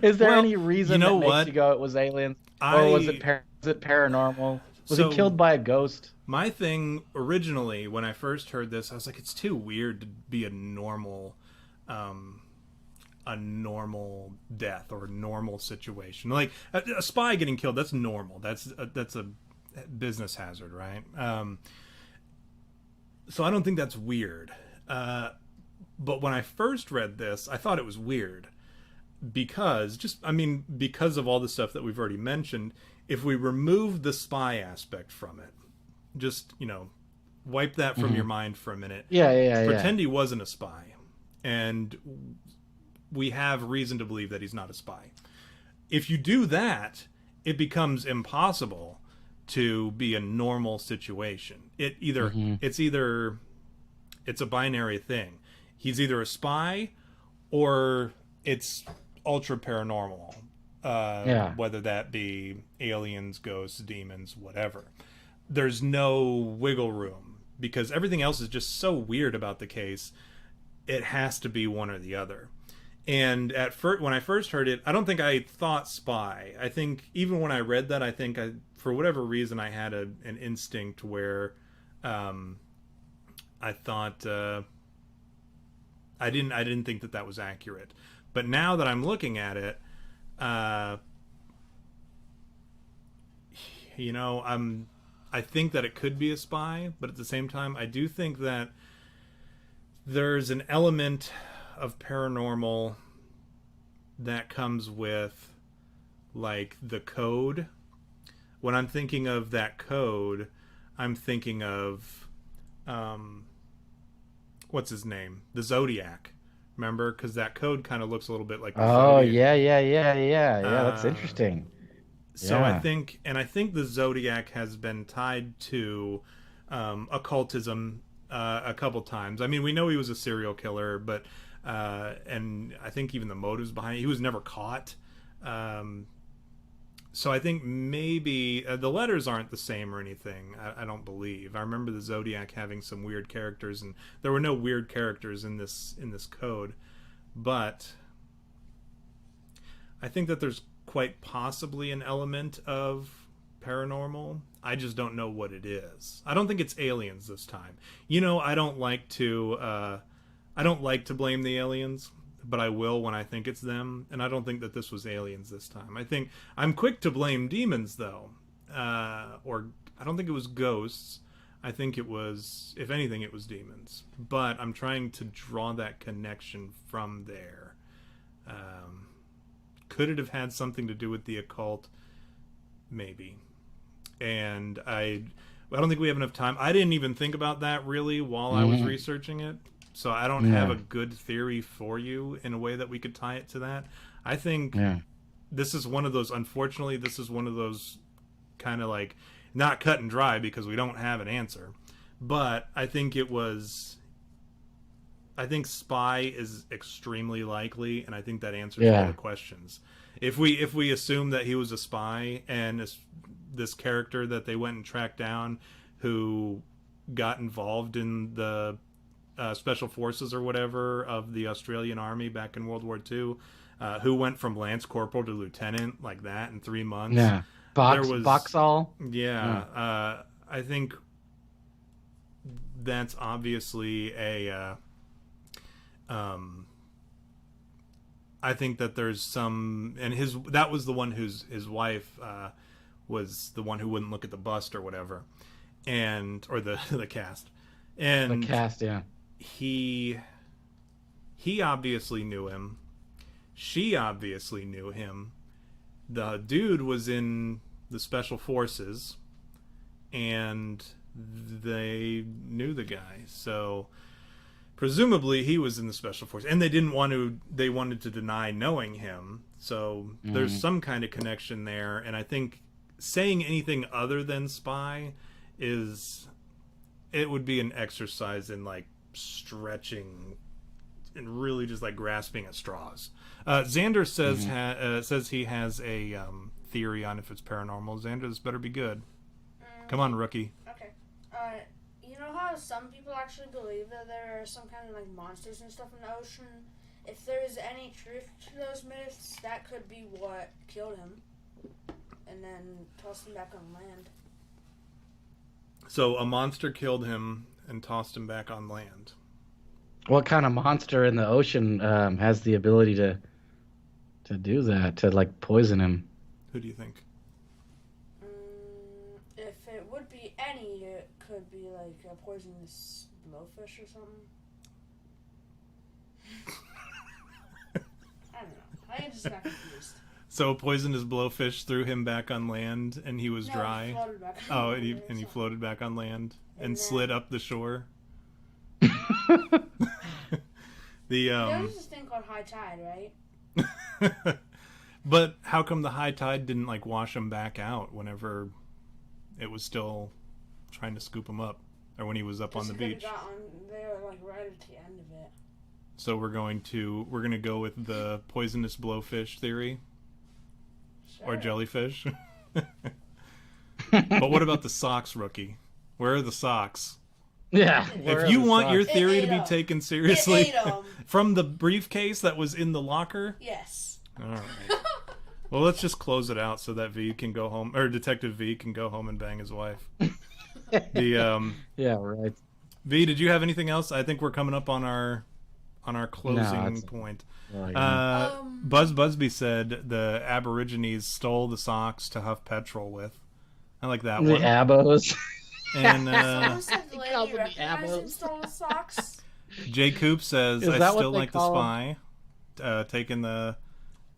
Is there any reason that makes you go, it was aliens? Or was it paranormal? Was he killed by a ghost? My thing, originally, when I first heard this, I was like, it's too weird to be a normal death or a normal situation. Like, a spy getting killed, that's normal. That's a business hazard, right? So I don't think that's weird. But when I first read this, I thought it was weird. because of all the stuff that we've already mentioned, if we remove the spy aspect from it, just, wipe that from your mind for a minute. Yeah. Pretend he wasn't a spy. And we have reason to believe that he's not a spy. If you do that, it becomes impossible to be a normal situation. It's a binary thing. He's either a spy or it's ultra paranormal. Whether that be aliens, ghosts, demons, whatever. There's no wiggle room because everything else is just so weird about the case. It has to be one or the other. And at first, when I first heard it, I don't think I thought spy. I think even when I read that, for whatever reason, I had an instinct where I thought I didn't think that was accurate. But now that I'm looking at it, I think that it could be a spy, but at the same time, I do think that there's an element of paranormal that comes with, like, the code. When I'm thinking of that code, I'm thinking of, what's his name? The Zodiac. Remember? Because that code kind of looks a little bit like the Zodiac. Yeah. That's interesting. So I think the Zodiac has been tied to occultism a couple times. I mean, we know he was a serial killer, but and I think even the motives behind it, he was never caught. So I think maybe the letters aren't the same or anything. I don't believe. I remember the Zodiac having some weird characters, and there were no weird characters in this code. But I think that there's quite possibly an element of paranormal. I just don't know what it is. I don't think it's aliens this time. I don't like to blame the aliens, but I will when I think it's them, and I don't think that this was aliens this time. I think I'm quick to blame demons, though, or I don't think it was ghosts. I think it was, if anything, it was demons. But I'm trying to draw that connection from there. Could it have had something to do with the occult? Maybe. And I don't think we have enough time. I didn't even think about that really while I was researching it. So I don't have a good theory for you in a way that we could tie it to that. I think this is one of those, unfortunately, this is one of those kind of like, not cut and dry because we don't have an answer. But I think spy is extremely likely, and I think that answers all the questions. If we assume that he was a spy and this character that they went and tracked down who got involved in the special forces or whatever of the Australian Army back in World War II, who went from Lance Corporal to Lieutenant like that in 3 months. Yeah. Boxall. Yeah. I think that's obviously a... I think that there's some... And that was the one his wife was the one who wouldn't look at the bust or whatever. Or the cast. And the cast, yeah. He obviously knew him. She obviously knew him. The dude was in the special forces, and they knew the guy. So presumably he was in the special forces, and they wanted to deny knowing him. So there's some kind of connection there, and I think saying anything other than spy it would be an exercise in like stretching and really just like grasping at straws. Xander says he has a theory on if it's paranormal. Xander, this better be good. Come on, rookie. Okay. You know how some people actually believe that there are some kind of like monsters and stuff in the ocean? If there's any truth to those myths, that could be what killed him and then tossed him back on land. So a monster killed him and tossed him back on land. What kind of monster in the ocean has the ability to do that, to like poison him? Who do you think? If it would be any, it could be like a poisonous blowfish or something. I don't know. I just got confused. So a poisonous blowfish threw him back on land, and he was dry. He floated back Oh, on and he floated back on land and then- slid up the shore. There's this thing called high tide, right? But how come the high tide didn't like wash him back out whenever it was still trying to scoop him up, or when he was up on the beach? They were like right at the end of it. So we're gonna go with the poisonous blowfish theory, Sure. or jellyfish. But what about the socks, rookie? Where are the socks? Yeah. If you want your theory to be It ate 'em. taken seriously, It ate 'em. from the briefcase that was in the locker. Yes. All right. Well, let's just close it out so that V can go home, or Detective V can go home and bang his wife. Yeah, right. V, did you have anything else? I think we're coming up on our closing point. Buzz Busby said the Aborigines stole the socks to huff petrol with. I like that The one. abos. And Someone said the calls lady them the recognized him abos. stole the socks. Jay Coop says, Is I that what still they like the call spy. Taking the...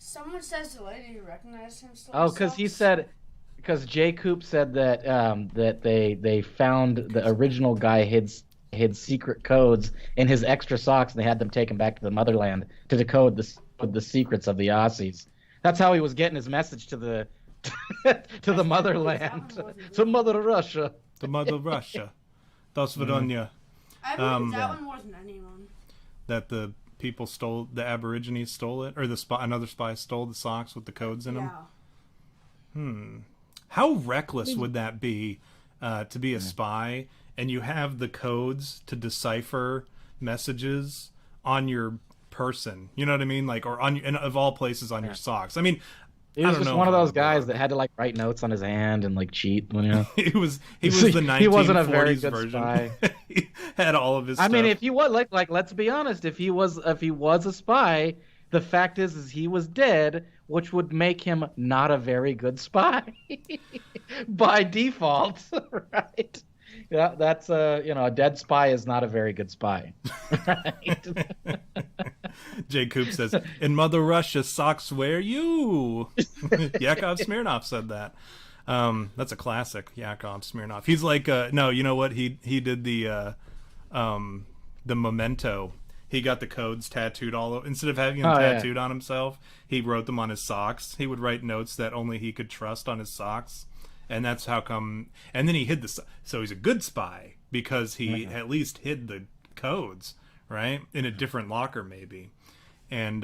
Someone says the lady who recognized him stole Oh, the because he socks. said, because Jay Coop said that that they found the original guy hid secret codes in his extra socks, and they had them taken back to the motherland to decode the secrets of the Aussies. That's how he was getting his message to the to the motherland, to Mother Russia. The Mother Russia. Das Veronia. I believe that one more than anyone. That the people stole, the Aborigines stole it, or another spy stole the socks with the codes in them. Yeah. How reckless would that be, to be a spy and you have the codes to decipher messages on your person? You know what I mean? Like, or on, and of all places, on your socks. I mean, He I was don't just know one of if I'm those a guys bug. that had to like write notes on his hand and like cheat. You know, he was the 1940s He wasn't a very good version. spy. He had all of his I stuff. mean, if he was like, let's be honest, if he was a spy, the fact is he was dead, which would make him not a very good spy by default, right? Yeah, that's a dead spy is not a very good spy, right? Jay Coop says, "In Mother Russia, socks wear you." Yakov Smirnov said that. That's a classic, Yakov Smirnov. He's like, no, you know what? He did the memento. He got the codes tattooed all over. Instead of having them tattooed on himself, he wrote them on his socks. He would write notes that only he could trust on his socks. And that's how come. And then he hid so he's a good spy because he at least hid the codes, right? In a different locker, maybe. And,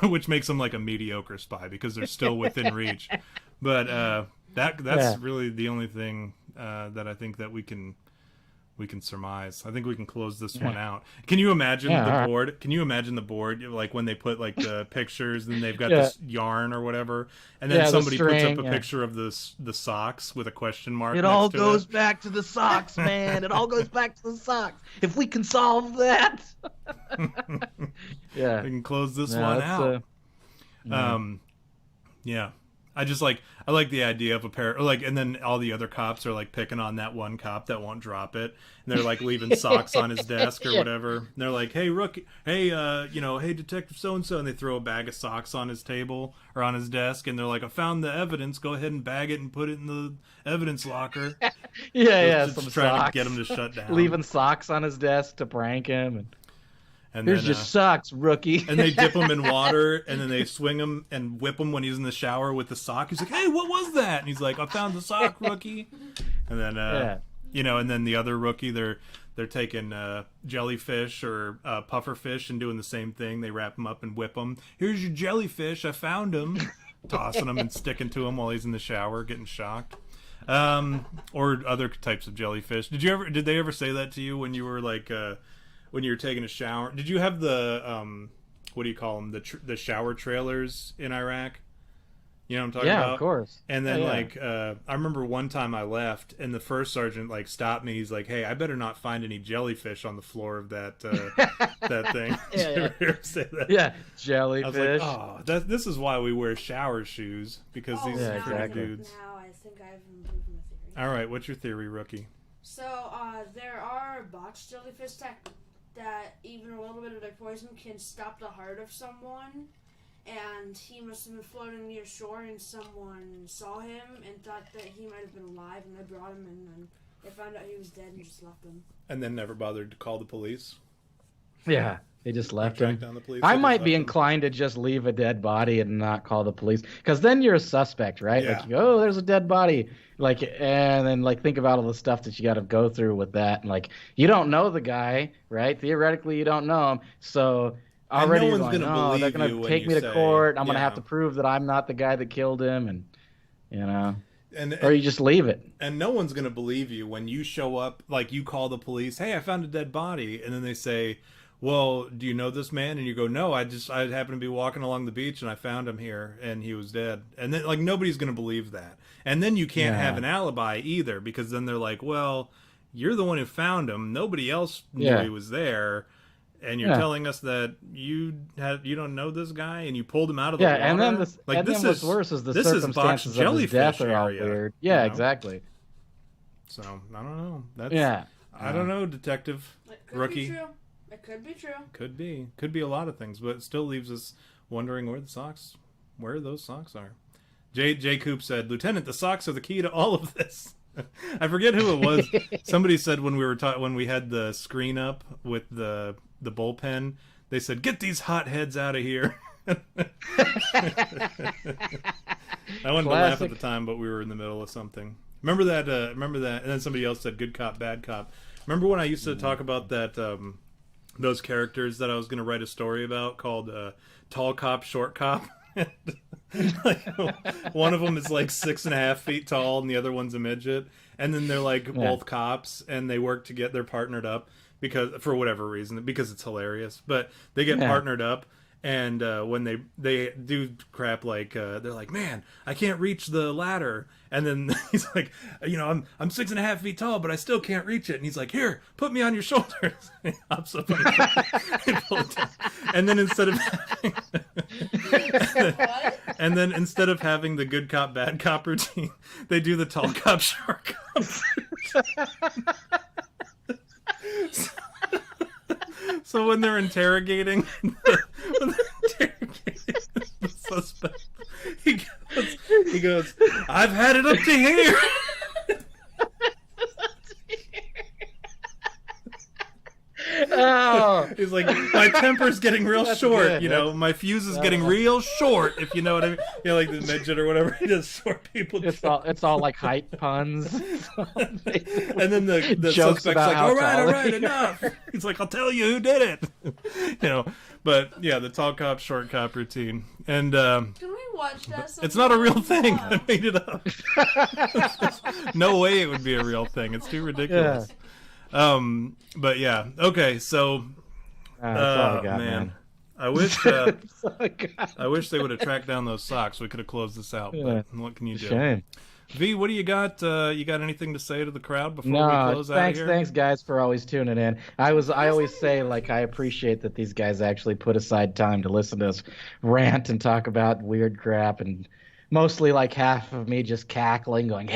which makes him like a mediocre spy because they're still within reach. But, that's really the only thing, that I think that we can surmise. I think we can close this one out. Can you imagine the board? Can you imagine the board, like when they put like the pictures, and they've got this yarn or whatever, and then somebody puts up a picture of the socks with a question mark. It all goes back to the socks, man. It all goes back to the socks. If we can solve that, we can close this one out. Yeah. I like the idea of a pair, or like, and then all the other cops are like picking on that one cop that won't drop it, and they're like leaving socks on his desk or whatever. And they're like, "Hey, rookie, hey, hey, Detective so and so," and they throw a bag of socks on his table or on his desk, and they're like, "I found the evidence. Go ahead and bag it and put it in the evidence locker." some trying socks. to get him to shut down, leaving socks on his desk to prank him. And here's then, your socks, rookie. And they dip him in water, and then they swing him and whip him when he's in the shower with the sock. He's like, "Hey, what was that?" And he's like, "I found the sock, rookie." And then, and then the other rookie, they're taking jellyfish or pufferfish and doing the same thing. They wrap him up and whip him. "Here's your jellyfish. I found him." Tossing him and sticking to him while he's in the shower, getting shocked. Or other types of jellyfish. Did they ever say that to you when you were like, when you were taking a shower? Did you have the what do you call them, the shower trailers in Iraq? You know what I'm talking about? Yeah, of course. And then I remember one time I left, and the first sergeant like stopped me. He's like, "Hey, I better not find any jellyfish on the floor of that that thing." Did you ever say that? Yeah, jellyfish. I was like, "Oh, this is why we wear shower shoes, because these now pretty dudes." Now I think I've improved my theory. All right, what's your theory, rookie? So there are botched jellyfish that even a little bit of their poison can stop the heart of someone, and he must have been floating near shore, and someone saw him and thought that he might have been alive, and they brought him in, and they found out he was dead and just left him. And then never bothered to call the police. Yeah, they just left him. Down the police, I might be inclined to just leave a dead body and not call the police, because then you're a suspect, right? Yeah. Like, you go, oh, there's a dead body, like, and then like think about all the stuff that you got to go through with that, and like you don't know the guy, right? Theoretically, you don't know him, so already no you're one's going, gonna oh, believe they're going you to when take you me to say, court. I'm going to yeah. have to prove that I'm not the guy that killed him, and you know. And Or you just leave it. And no one's going to believe you when you show up, like you call the police, hey, I found a dead body. And then they say, well, do you know this man? And you go, no, I happened to be walking along the beach and I found him here and he was dead. And then, like, nobody's going to believe that. And then you can't have an alibi either, because then they're like, well, you're the one who found him. Nobody else knew he was there. And you're telling us that you don't know this guy, and you pulled him out of the water. And then what's worse is the circumstances of his death are all weird. Yeah, exactly. So I don't know. I don't know, Detective Rookie. It could be true. Could be a lot of things, but it still leaves us wondering where those socks are. Jay Coop said, Lieutenant, the socks are the key to all of this. I forget who it was. Somebody said when we had the screen up with the bullpen, they said, get these hotheads out of here. I wanted to laugh at the time, but we were in the middle of something. Remember that? And then somebody else said, good cop, bad cop. Remember when I used to talk about that, those characters that I was going to write a story about called Tall Cop, Short Cop? Like, one of them is like 6.5 feet tall and the other one's a midget, and then they're like both cops and they work to get, they're partnered up because for whatever reason, because it's hilarious, but they get partnered up. And when they do crap like they're like, man, I can't reach the ladder, and then he's like, I'm 6.5 feet tall, but I still can't reach it. And he's like, here, put me on your shoulders. And he hops up on and then instead of having the good cop bad cop routine, they do the tall cop short cop. So when they're interrogating the suspect, he goes, I've had it up to here. Oh. He's like, my temper's getting real short, good. my fuse is getting real short, if you know what I mean. Like the midget or whatever, he does short people. It's all like height puns. And then the suspect's like, all right, enough. He's like, I'll tell you who did it. But yeah, the tall cop, short cop routine. And can we watch that sometime? It's not a real thing. I made it up. No way it would be a real thing. It's too ridiculous. Yeah. But yeah, okay, so that's all I got, man. I wish they would have tracked down those socks. We could have closed this out, but what can you do? Shame. V, what do you got? You got anything to say to the crowd before we close out here? Thanks guys for always tuning in. I always say, like, I appreciate that these guys actually put aside time to listen to us rant and talk about weird crap, and mostly like half of me just cackling, going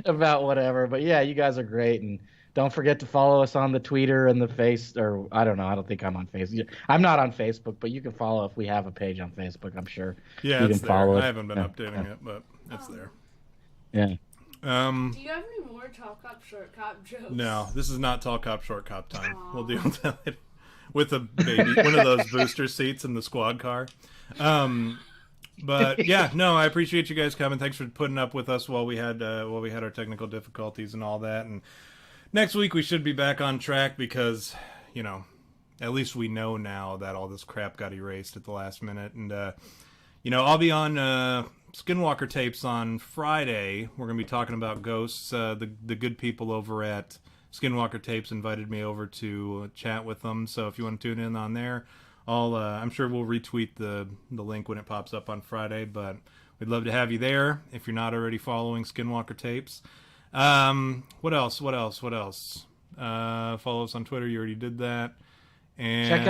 about whatever. But yeah, you guys are great, and don't forget to follow us on the Twitter and the Face, or I don't know. I don't think I'm on Facebook. I'm not on Facebook, but you can follow if we have a page on Facebook. I'm sure. Yeah, you can follow it. I haven't been updating it, but it's there. Yeah. Do you have any more tall cop, short cop jokes? No, this is not tall cop, short cop time. Aww. We'll deal with that later. With a baby, one of those booster seats in the squad car. But yeah, no, I appreciate you guys coming. Thanks for putting up with us while we had our technical difficulties and all that. And next week we should be back on track because, at least we know now that all this crap got erased at the last minute. And I'll be on Skinwalker Tapes on Friday. We're gonna be talking about ghosts. The good people over at Skinwalker Tapes invited me over to chat with them. So if you want to tune in on there, I'm sure we'll retweet the link when it pops up on Friday, but we'd love to have you there if you're not already following Skinwalker Tapes. What else? Follow us on Twitter. You already did that. And check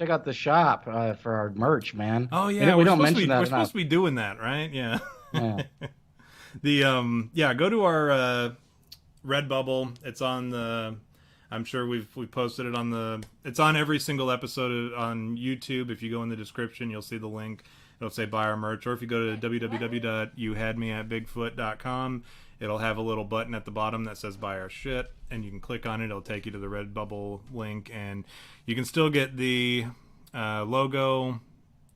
out the shop for our merch, man. Oh yeah, we don't mention that. We're supposed to be doing that, right? Yeah. Go to our Redbubble. It's on the I'm sure we posted it on the. It's on every single episode on YouTube. If you go in the description, you'll see the link. It'll say buy our merch, or if you go to www.youhadmeatbigfoot.com, it'll have a little button at the bottom that says buy our shit, and you can click on it. It'll take you to the Redbubble link, and you can still get the logo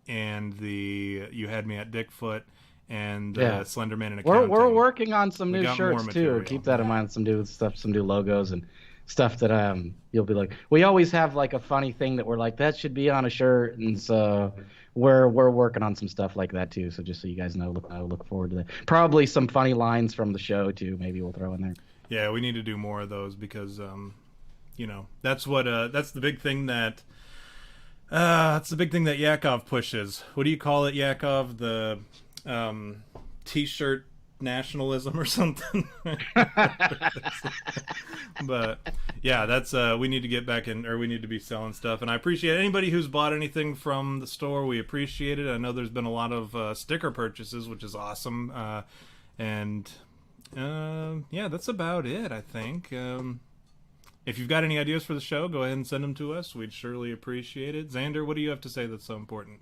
and the You Had Me at Dickfoot and the Slenderman and accounting. We're working on some new shirts too. Keep that in mind. Some new stuff, some new logos and stuff that you'll be like. We always have like a funny thing that we're like that should be on a shirt, and so we're working on some stuff like that too. So just so you guys know, look forward to that. Probably some funny lines from the show too. Maybe we'll throw in there. Yeah, we need to do more of those because that's what that's the big thing that. That's the big thing that Yakov pushes. What do you call it, Yakov? The T-shirt nationalism or something. But yeah, that's we need to get back in, or we need to be selling stuff. And I appreciate anybody who's bought anything from the store. We appreciate it. I know there's been a lot of sticker purchases, which is awesome. And that's about it, I think. If you've got any ideas for the show, go ahead and send them to us. We'd surely appreciate it. Xander, what do you have to say that's so important?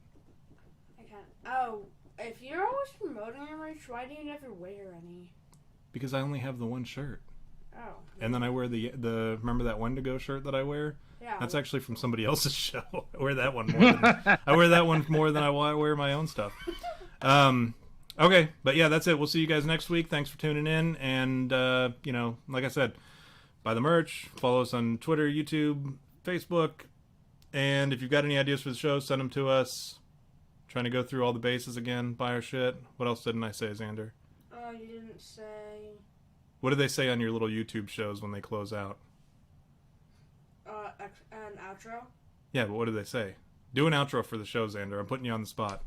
If you're always promoting your merch, why do you never wear any? Because I only have the one shirt. Oh. And then I wear the remember that Wendigo shirt that I wear? Yeah. That's actually from somebody else's show. I wear that one more than I wear my own stuff. Okay, but yeah, that's it. We'll see you guys next week. Thanks for tuning in, and like I said, buy the merch, follow us on Twitter, YouTube, Facebook, and if you've got any ideas for the show, send them to us. Trying to go through all the bases again, buy our shit. What else didn't I say, Xander? You didn't say... What do they say on your little YouTube shows when they close out? An outro? Yeah, but what do they say? Do an outro for the show, Xander. I'm putting you on the spot.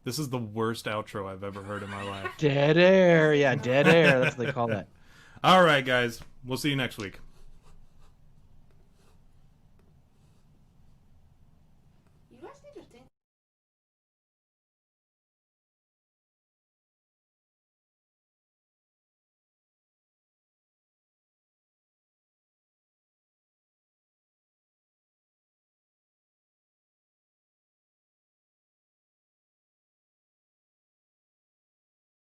This is the worst outro I've ever heard in my life. Dead air. Yeah, dead air. That's what they call that. All right, guys. We'll see you next week.